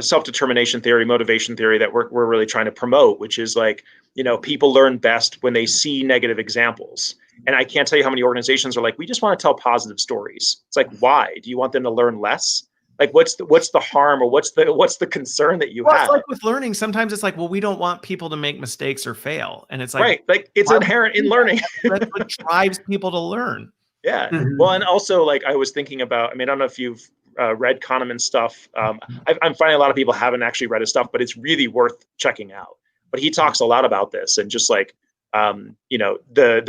self-determination theory, motivation theory that we're really trying to promote, which is people learn best when they see negative examples. And I can't tell you how many organizations are like, we just want to tell positive stories. It's like, why? Do you want them to learn less? Like, what's the harm, or what's the concern that you have? It's like with learning, sometimes it's like, well, we don't want people to make mistakes or fail. And it's like, right. Like it's inherent in learning. That's what drives people to learn. Yeah. Mm-hmm. Well, and also I was thinking about, I don't know if you've read Kahneman's stuff. I'm finding a lot of people haven't actually read his stuff, but it's really worth checking out. But he talks a lot about this, and just the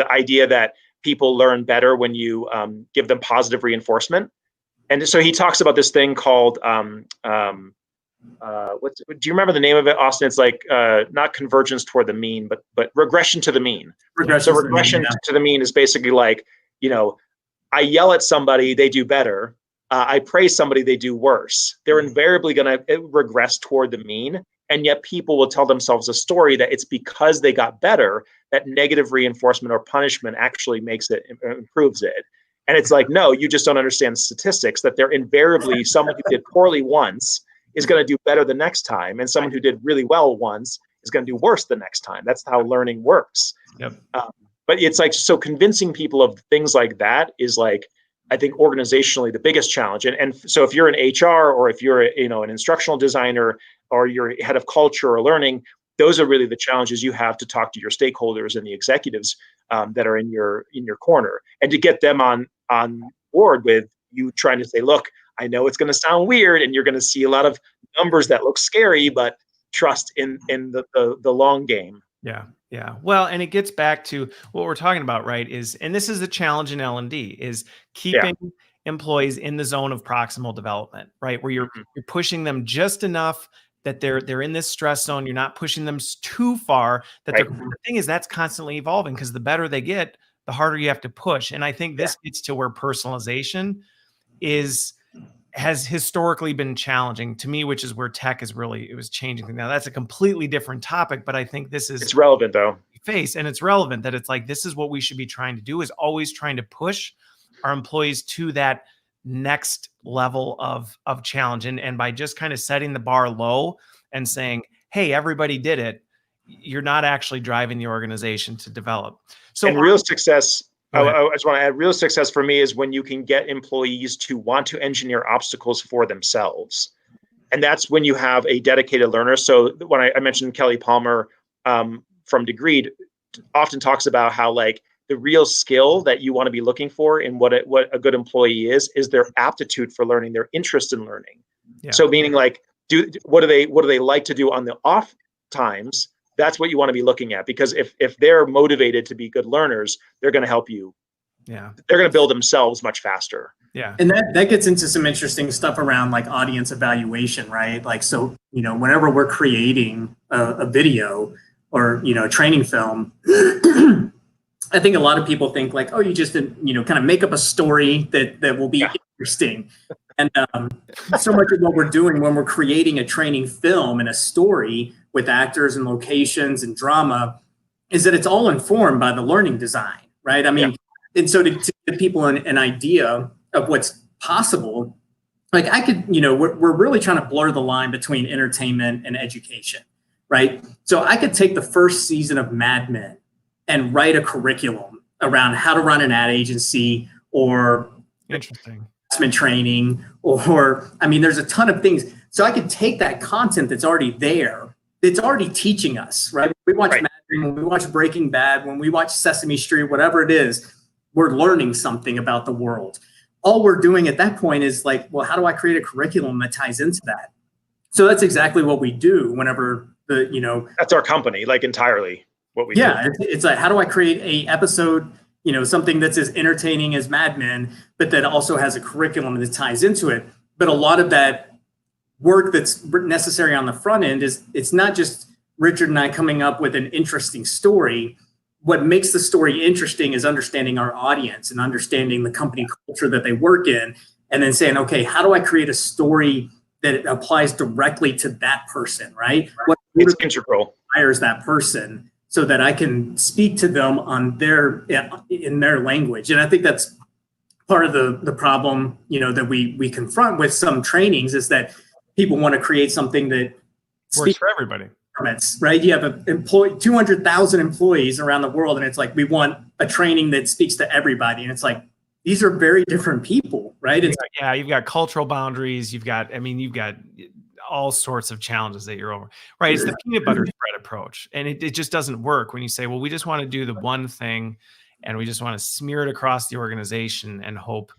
idea that people learn better when you give them positive reinforcement. And so he talks about this thing called, do you remember the name of it, Austin? It's not convergence toward the mean, but regression to the mean. Regression to the mean is basically I yell at somebody, they do better. I praise somebody, they do worse. They're invariably going to regress toward the mean. And yet people will tell themselves a story that it's because they got better that negative reinforcement or punishment actually improves it. And it's like, no, you just don't understand statistics, that they're invariably someone who did poorly once is going to do better the next time. And someone who did really well once is going to do worse the next time. That's how learning works. Yep. But it's so convincing people of things like that is I think organizationally the biggest challenge. And so if you're an HR, or if you're an instructional designer, or you're head of culture or learning, those are really the challenges you have to talk to your stakeholders and the executives that are in your corner, and to get them on board with you trying to say, look, I know it's going to sound weird and you're going to see a lot of numbers that look scary, but trust in the long game. Yeah. Yeah. Well, and it gets back to what we're talking about, right? And this is the challenge in L&D, is keeping employees in the zone of proximal development, right? Where you're pushing them just enough that they're in this stress zone. You're not pushing them too far. The thing is, that's constantly evolving, because the better they get, the harder you have to push. And I think this gets to where personalization has historically been challenging to me, which is where tech it was changing. Now that's a completely different topic, but I think it's relevant though. And it's relevant that it's this is what we should be trying to do, is always trying to push our employees to that next level of challenge. And by just kind of setting the bar low and saying, hey, everybody did it, you're not actually driving the organization to develop. So real success, I just want to add, real success for me is when you can get employees to want to engineer obstacles for themselves. And that's when you have a dedicated learner. So when I mentioned Kelly Palmer from Degreed, often talks about how the real skill that you want to be looking for in what a good employee is their aptitude for learning, their interest in learning. Yeah. So meaning what do they like to do on the off times? That's what you want to be looking at, because if they're motivated to be good learners, they're going to help you. Yeah. They're going to build themselves much faster. Yeah. And that gets into some interesting stuff around audience evaluation, right? So, whenever we're creating a video or, a training film, I think a lot of people think oh, you just, kind of make up a story that will be interesting. And so much of what we're doing when we're creating a training film and a story with actors and locations and drama is that it's all informed by the learning design, right? And so to give people an idea of what's possible, I could, we're really trying to blur the line between entertainment and education, right? So I could take the first season of Mad Men and write a curriculum around how to run an ad agency, or interesting training, or there's a ton of things. So I could take that content that's already there it's already teaching us, right? We watch Right. Mad Men, when we watch Breaking Bad, when we watch Sesame Street, whatever it is, we're learning something about the world. All we're doing at that point is like, well, how do I create a curriculum that ties into that? So that's exactly what we do whenever that's our company, like entirely what we do. It's like, how do I create a episode, something that's as entertaining as Mad Men, but that also has a curriculum that ties into it. But a lot of that work that's necessary on the front end it's not just Richard and I coming up with an interesting story. What makes the story interesting is understanding our audience and understanding the company culture that they work in, and then saying, okay, how do I create a story that applies directly to that person, right? What it's integral. Inspires that person so that I can speak to them in their language. And I think that's part of the problem, that we confront with some trainings, is that people want to create something that works for everybody. Right? You have 200,000 employees around the world, and it's like, we want a training that speaks to everybody. And it's like, these are very different people, right? You've got cultural boundaries. You've got all sorts of challenges that you're over, right? It's the peanut butter spread approach. And it just doesn't work when you say, well, we just want to do the one thing and we just want to smear it across the organization and hope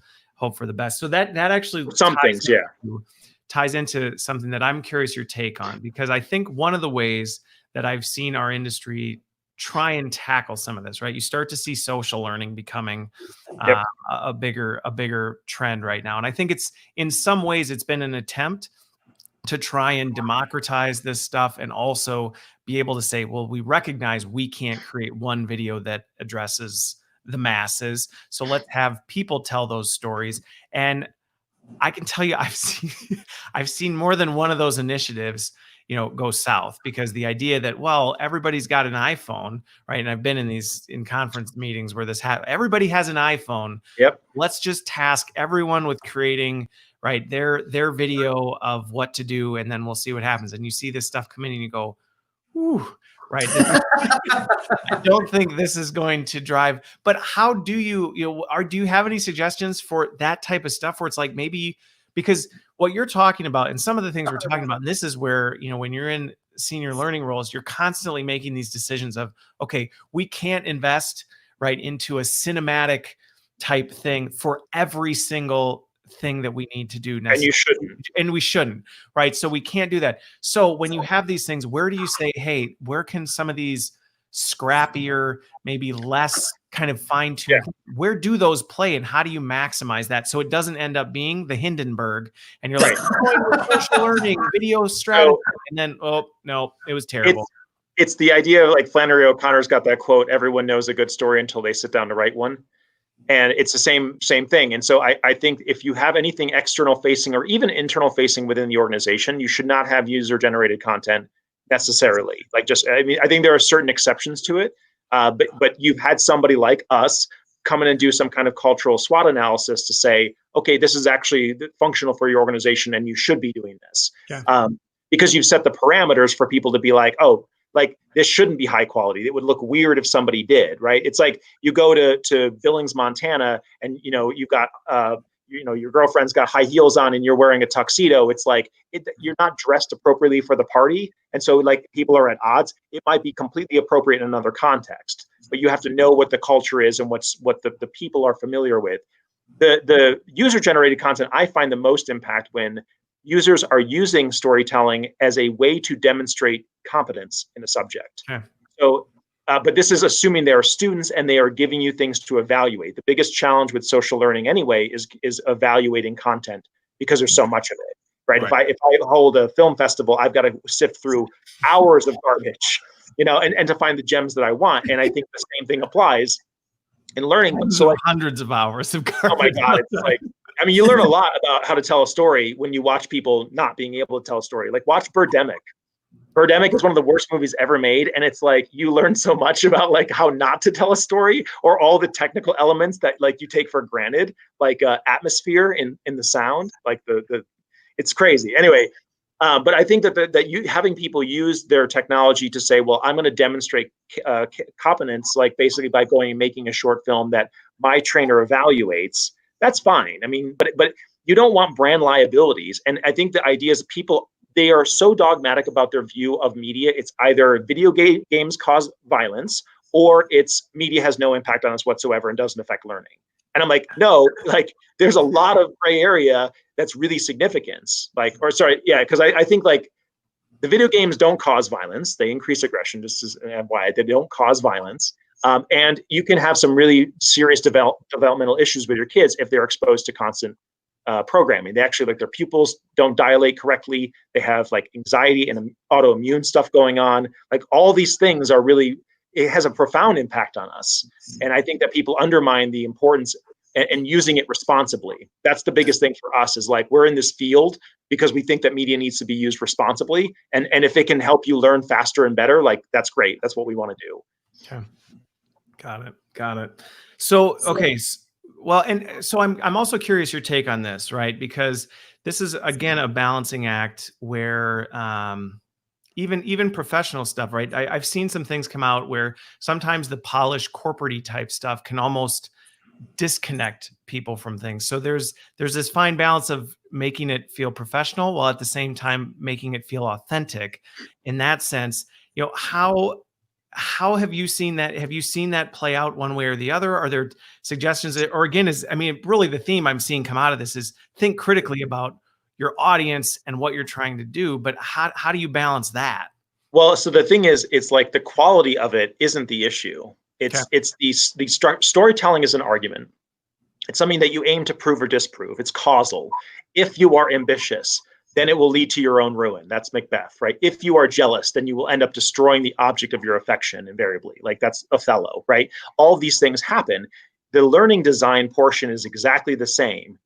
for the best. So that actually ties into something that I'm curious your take on, because I think one of the ways that I've seen our industry try and tackle some of this, right? You start to see social learning becoming a bigger trend right now. And I think it's, in some ways, it's been an attempt to try and democratize this stuff and also be able to say, well, we recognize we can't create one video that addresses the masses. So let's have people tell those stories. And I can tell you, I've seen more than one of those initiatives, go south, because the idea that, well, everybody's got an iPhone, right? And I've been in conference meetings where everybody has an iPhone. Yep. Let's just task everyone with creating, right, their video of what to do, and then we'll see what happens. And you see this stuff come in and you go, ooh, right. I don't think this is going to drive, but how do you do you have any suggestions for that type of stuff where it's like, maybe, because what you're talking about and some of the things we're talking about, and this is where, when you're in senior learning roles, you're constantly making these decisions of, okay, we can't invest right into a cinematic type thing for every single thing that we need to do and we shouldn't, right? So we can't do that. So when you have these things, where do you say, hey, where can some of these scrappier, maybe less kind of fine-tuned, where do those play, and how do you maximize that so it doesn't end up being the Hindenburg and you're like, social learning, video strategy, and then, oh no, it was terrible. It's the idea of, like, Flannery O'Connor's got that quote, everyone knows a good story until they sit down to write one. And it's the same thing. And so I think if you have anything external facing or even internal facing within the organization, you should not have user generated content necessarily. Like, I think there are certain exceptions to it. But you've had somebody like us come in and do some kind of cultural SWOT analysis to say, okay, this is actually functional for your organization and you should be doing this. Yeah. Because you've set the parameters for people to be like, oh, like, this shouldn't be high quality. It would look weird if somebody did, right? It's like you go to Billings, Montana, and you've got your girlfriend's got high heels on and you're wearing a tuxedo. It's like you're not dressed appropriately for the party, and so, like, people are at odds. It might be completely appropriate in another context, but you have to know what the culture is and what the people are familiar with. The user generated content, I find the most impact when users are using storytelling as a way to demonstrate competence in a subject. Yeah. So, but this is assuming they are students and they are giving you things to evaluate. The biggest challenge with social learning anyway is evaluating content, because there's so much of it, right? If I hold a film festival, I've got to sift through hours of garbage, and to find the gems that I want. And I think the same thing applies in learning. So, like, hundreds of hours of garbage. Oh my God, it's like, you learn a lot about how to tell a story when you watch people not being able to tell a story. Like, watch Birdemic. Birdemic is one of the worst movies ever made. And it's like, you learn so much about, like, how not to tell a story, or all the technical elements that, like, you take for granted, like atmosphere in the sound, like it's crazy. Anyway, but I think that you having people use their technology to say, well, I'm going to demonstrate competence, like, basically by going and making a short film that my trainer evaluates. That's fine. But you don't want brand liabilities. And I think the idea is people they are so dogmatic about their view of media. It's either video games cause violence, or it's media has no impact on us whatsoever and doesn't affect learning. And I'm like, no, like there's a lot of gray area that's really significant. Like, or sorry, yeah, because I think like the video games don't cause violence. They increase aggression, just as why they don't cause violence. And you can have some really serious developmental issues with your kids if they're exposed to constant programming. They actually, like, their pupils don't dilate correctly. They have like anxiety and autoimmune stuff going on. Like all these things are really, it has a profound impact on us. And I think that people undermine the importance and using it responsibly. That's the biggest thing for us, is like, we're in this field because we think that media needs to be used responsibly. And if it can help you learn faster and better, like that's great. That's what we want to do. Okay. Got it. So, okay. Well, and so I'm also curious your take on this, right? Because this is, again, a balancing act where, even professional stuff, right? I've seen some things come out where sometimes the polished corporate-y type stuff can almost disconnect people from things. So there's this fine balance of making it feel professional while at the same time making it feel authentic. In that sense, how have you seen that? Have you seen that play out one way or the other? Are there suggestions that, or again, really the theme I'm seeing come out of this is think critically about your audience and what you're trying to do, but how do you balance that? Well, so the thing is, it's like the quality of it isn't the issue. It's the storytelling is an argument. It's something that you aim to prove or disprove. It's causal. If you are ambitious, then it will lead to your own ruin. That's Macbeth, right? If you are jealous, then you will end up destroying the object of your affection invariably. Like that's Othello, right? All of these things happen. The learning design portion is exactly the same.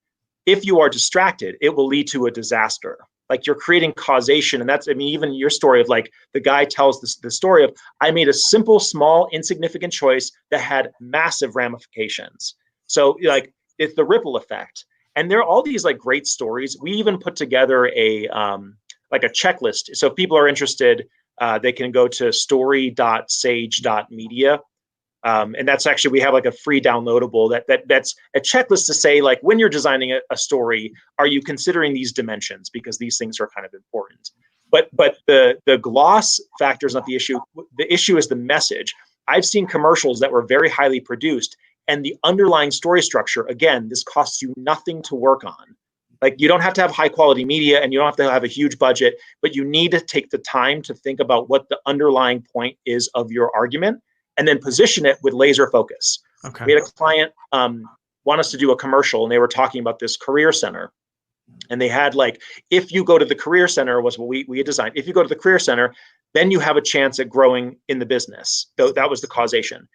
If you are distracted, it will lead to a disaster. Like you're creating causation. And that's, even your story of like, the guy tells the story of, I made a simple, small, insignificant choice that had massive ramifications. So like, it's the ripple effect. And there are all these like great stories. We even put together a checklist. So if people are interested, they can go to story.sage.media. And that's actually, we have like a free downloadable that's a checklist to say, like, when you're designing a story, are you considering these dimensions? Because these things are kind of important. But the gloss factor is not the issue. The issue is the message. I've seen commercials that were very highly produced, and the underlying story structure, again, this costs you nothing to work on. Like, you don't have to have high quality media and you don't have to have a huge budget, but you need to take the time to think about what the underlying point is of your argument, and then position it with laser focus. Okay. We had a client want us to do a commercial, and they were talking about this career center. And they had like, if you go to the career center, was what we had designed. If you go to the career center, then you have a chance at growing in the business. That was the causation.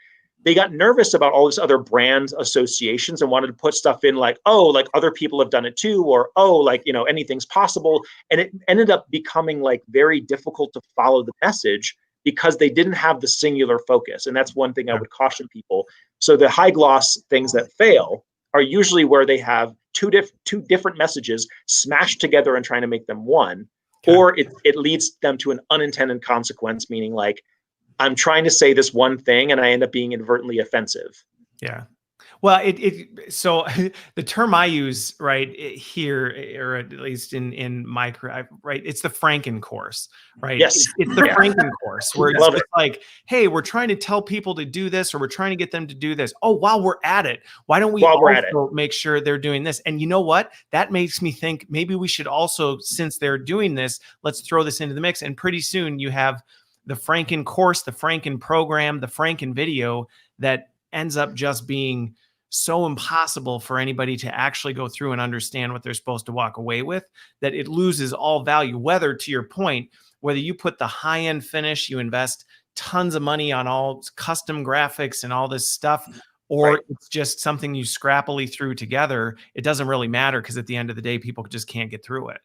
They got nervous about all this other brand associations and wanted to put stuff in like, oh, like other people have done it too, or, oh, like, anything's possible. And it ended up becoming like very difficult to follow the message because they didn't have the singular focus. And that's one thing I would caution people. So the high gloss things that fail are usually where they have two different messages smashed together and trying to make them one, or it leads them to an unintended consequence, meaning like, I'm trying to say this one thing and I end up being inadvertently offensive. Yeah. Well, so the term I use here, or at least in my career, right, it's the Franken course, right? Yes. It's the Franken course where it's just like, hey, we're trying to tell people to do this, or we're trying to get them to do this. Oh, while we're at it, why don't we also make sure they're doing this? And you know what? That makes me think maybe we should also, since they're doing this, let's throw this into the mix. And pretty soon you have the Franken course, the Franken program, the Franken video that ends up just being so impossible for anybody to actually go through and understand what they're supposed to walk away with, that it loses all value. Whether, to your point, whether you put the high-end finish, you invest tons of money on all custom graphics and all this stuff, or it's just something you scrappily threw together, it doesn't really matter, because at the end of the day, people just can't get through it.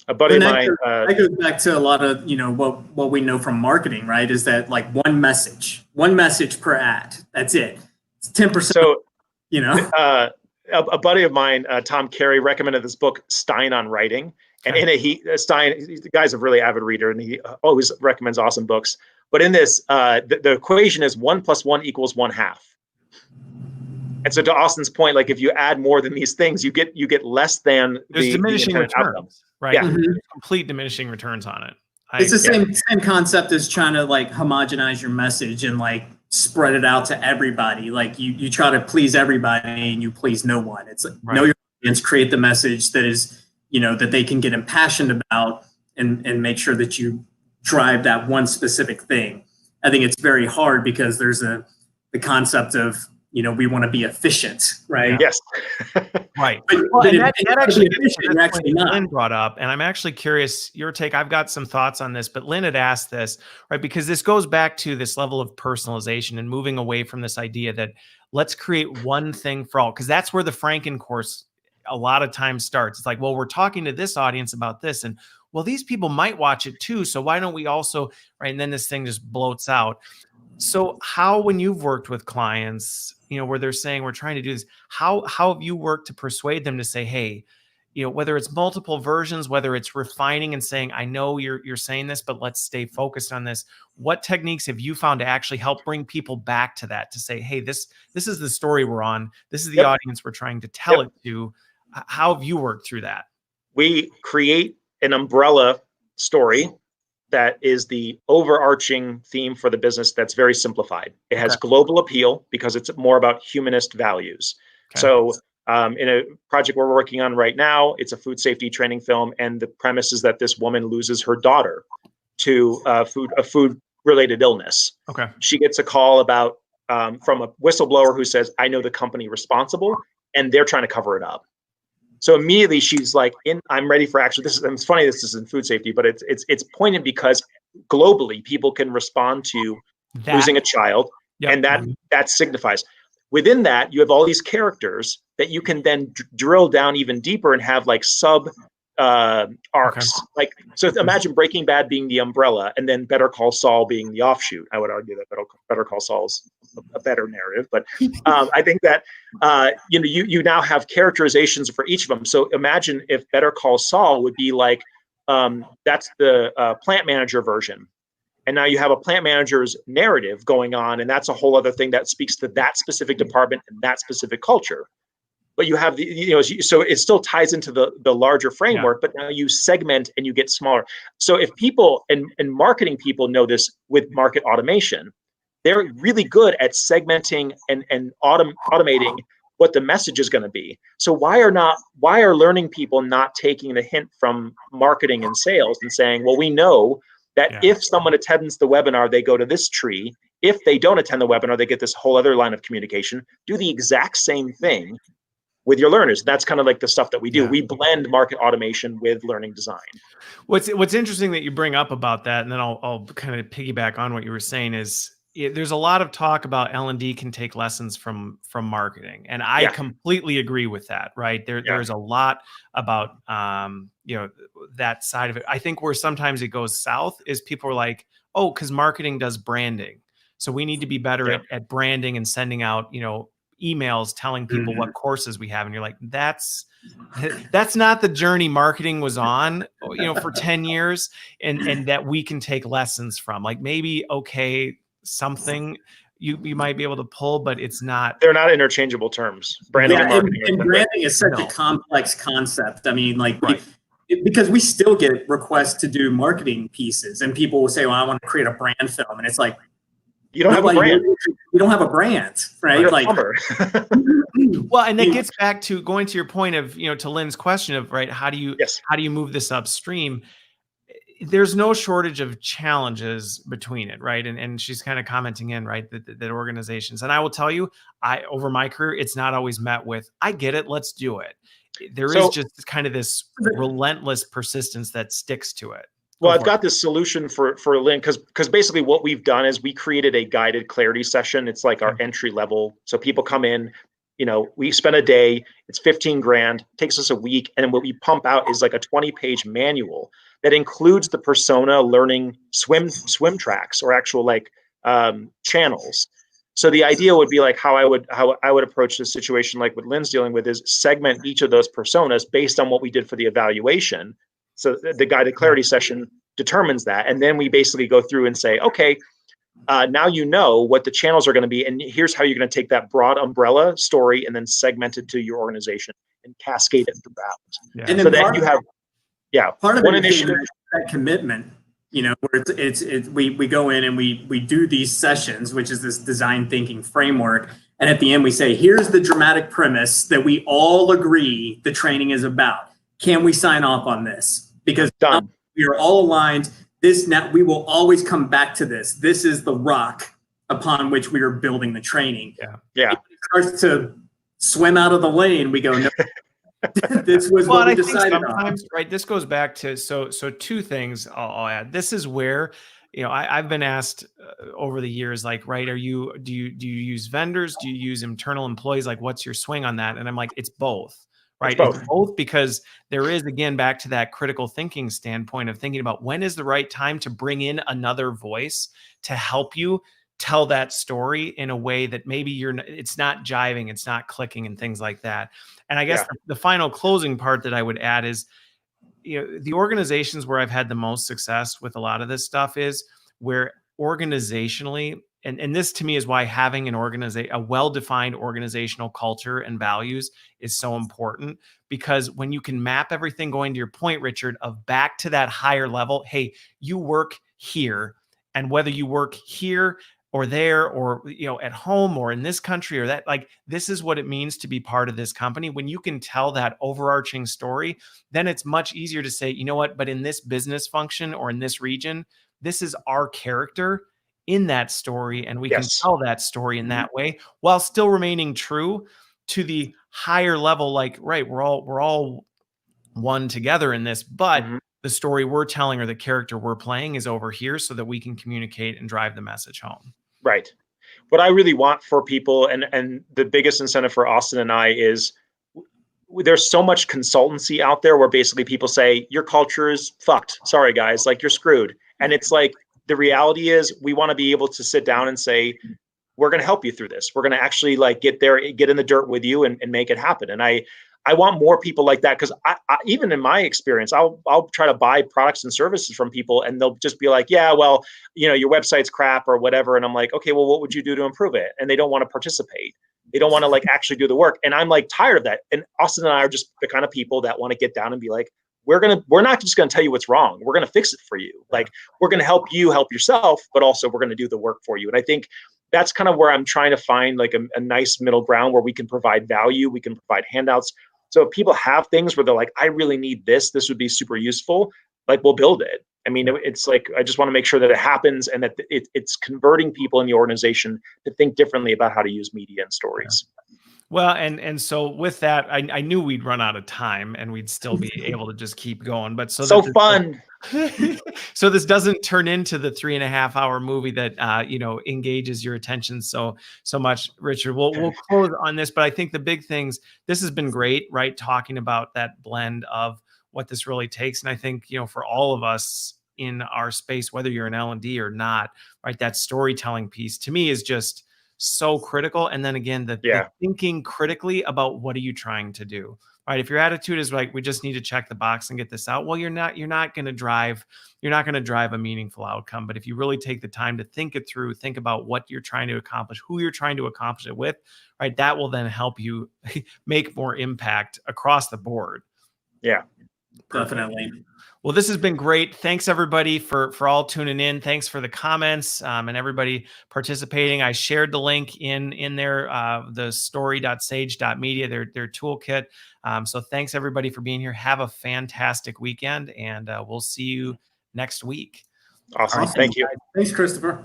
A buddy of mine. That goes back to a lot of, what we know from marketing, right? Is that like one message per ad. That's it. It's 10%. So, a buddy of mine, Tom Carey, recommended this book, Stein on Writing. And in it, the guy's a really avid reader, and he always recommends awesome books. But in this, the equation is 1 + 1 = 1/2. And so, to Austin's point, like, if you add more than these things, you get less than there's diminishing returns. right? Yeah. There's complete diminishing returns on it. It's the same concept as trying to like homogenize your message and like spread it out to everybody. Like you try to please everybody and you please no one. It's like know your audience, create the message that is, that they can get impassioned about and make sure that you drive that one specific thing. I think it's very hard because there's the concept of, we want to be efficient, right? Yes. Right. But that actually gets to you're actually not. Lynn brought up, and I'm actually curious your take. I've got some thoughts on this, but Lynn had asked this, right? Because this goes back to this level of personalization and moving away from this idea that let's create one thing for all, because that's where the Franken course a lot of times starts. It's like, well, we're talking to this audience about this, and well, these people might watch it too, so why don't we also, right? And then this thing just bloats out. So how, when you've worked with clients, where they're saying we're trying to do this, how have you worked to persuade them to say, hey, whether it's multiple versions, whether it's refining and saying, I know you're saying this, but let's stay focused on this. What techniques have you found to actually help bring people back to that, to say, hey, this is the story we're on. This is the audience we're trying to tell it to. How have you worked through that? We create an umbrella story that is the overarching theme for the business that's very simplified. It has global appeal because it's more about humanist values. Okay. So in a project we're working on right now, it's a food safety training film. And the premise is that this woman loses her daughter to a food-related illness. Okay. She gets a call about from a whistleblower who says, I know the company responsible, and they're trying to cover it up. So immediately she's like, I'm ready for action. It's funny this is in food safety, but it's pointed because globally people can respond to losing a child, and that signifies. Within that, you have all these characters that you can then drill down even deeper and have like sub arcs. Okay. Like, so imagine Breaking Bad being the umbrella, and then Better Call Saul being the offshoot. I would argue that Better Call Saul is a better narrative, but I think that you now have characterizations for each of them. So imagine if Better Call Saul would be like that's the plant manager version, and now you have a plant manager's narrative going on, and that's a whole other thing that speaks to that specific department and that specific culture. But you have so it still ties into the larger framework, but now you segment and you get smaller. So if people and marketing people know this with market automation, they're really good at segmenting and automating what the message is going to be. So why are learning people not taking the hint from marketing and sales and saying, well, we know that if someone attends the webinar, they go to this tree. If they don't attend the webinar, they get this whole other line of communication. Do the exact same thing with your learners. That's kind of like the stuff that we do. We blend market automation with learning design. What's interesting that you bring up about that, and then I'll kind of piggyback on what you were saying, is there's a lot of talk about L&D can take lessons from marketing, and I completely agree with that. Right there's a lot about that side of it. I think where sometimes it goes south is people are like, oh, because marketing does branding, so we need to be better at branding and sending out emails telling people what courses we have, and you're like, that's not the journey marketing was on for 10 years, and that we can take lessons from. Like, maybe something you might be able to pull, but it's not. They're not interchangeable terms. Branding and marketing. And branding is such a complex concept. I mean, like, because we still get requests to do marketing pieces, and people will say, well, I want to create a brand film, and it's like, you don't have a brand. You don't have a brand, right? Like, well, and that gets back to going to your point of, to Lynn's question of, how do you move this upstream? There's no shortage of challenges between it, right? And she's kind of commenting in, that organizations, and I will tell you, over my career, it's not always met with, I get it, let's do it. There is just kind of this relentless persistence that sticks to it. Well, I've got this solution for Lynn, because basically what we've done is we created a guided clarity session. It's like our entry level. So people come in, we spend a day, it's 15 grand, takes us a week. And what we pump out is like a 20-page manual that includes the persona learning swim tracks or actual channels. So the idea would be like how I would approach this situation, like what Lynn's dealing with, is segment each of those personas based on what we did for the evaluation. So the guided clarity session determines that. And then we basically go through and say, okay, now you know what the channels are going to be. And here's how you're going to take that broad umbrella story and then segment it to your organization and cascade it throughout. And then Yeah. Part of One it is initiative. that commitment, where we go in and we do these sessions, which is this design thinking framework. And at the end, we say, here's the dramatic premise that we all agree the training is about. Can we sign off on this? Because Done. we are all aligned. We will always come back to this. This is the rock upon which we are building the training. Yeah. If it starts to swim out of the lane, we go, no, this was what we decided on. Right. This goes back to, so two things I'll add. This is where, I've been asked over the years, like, right, do you use vendors? Do you use internal employees? Like, what's your swing on that? And I'm like, it's both. Right. It's both, because there is, again, back to that critical thinking standpoint of thinking about when is the right time to bring in another voice to help you tell that story in a way that maybe it's not jiving, it's not clicking, and things like that. And I guess the final closing part that I would add is, the organizations where I've had the most success with a lot of this stuff is where organizationally, and this to me is why having a well-defined organizational culture and values is so important, because when you can map everything, going to your point, Richard, of back to that higher level, hey, you work here, and whether you work here or there, or, at home, or in this country, or that, like, this is what it means to be part of this company. When you can tell that overarching story, then it's much easier to say, you know what, but in this business function or in this region, this is our character in that story. And we can tell that story in that way while still remaining true to the higher level. Like, right, we're all one together in this, but the story we're telling or the character we're playing is over here, so that we can communicate and drive the message home. Right. What I really want for people, and the biggest incentive for Austin and I, is there's so much consultancy out there where basically people say, your culture is fucked. Sorry, guys, like, you're screwed. And it's like, the reality is we want to be able to sit down and say, we're going to help you through this. We're going to actually, like, get in the dirt with you and make it happen. And I want more people like that, because I even in my experience, I'll try to buy products and services from people, and they'll just be like, yeah, well, your website's crap or whatever. And I'm like, okay, well, what would you do to improve it? And they don't want to participate. They don't want to, like, actually do the work. And I'm, like, tired of that. And Austin and I are just the kind of people that want to get down and be like, we're not just going to tell you what's wrong. We're going to fix it for you. Like, we're going to help you help yourself, but also we're going to do the work for you. And I think that's kind of where I'm trying to find, like, a nice middle ground where we can provide value. We can provide handouts. So if people have things where they're like, I really need this would be super useful, like, we'll build it. I mean, it's like, I just want to make sure that it happens, and that it's converting people in the organization to think differently about how to use media and stories. Well, and so with that, I knew we'd run out of time and we'd still be able to just keep going. But so fun. So this doesn't turn into the 3.5-hour movie that engages your attention so much, Richard. We'll close on this, but I think the big things, this has been great, right? Talking about that blend of what this really takes. And I think, for all of us in our space, whether you're an L&D or not, right, that storytelling piece to me is just so critical. And then again, the thinking critically about what are you trying to do, right? If your attitude is like, we just need to check the box and get this out, well, you're not going to drive a meaningful outcome. But if you really take the time to think it through, think about what you're trying to accomplish, who you're trying to accomplish it with, right? That will then help you make more impact across the board. Yeah, definitely. Well, this has been great. Thanks, everybody, for all tuning in. Thanks for the comments and everybody participating. I shared the link in there, the story.sage.media, their toolkit. So thanks, everybody, for being here. Have a fantastic weekend, and we'll see you next week. Awesome. Thank you. Thanks, Christopher.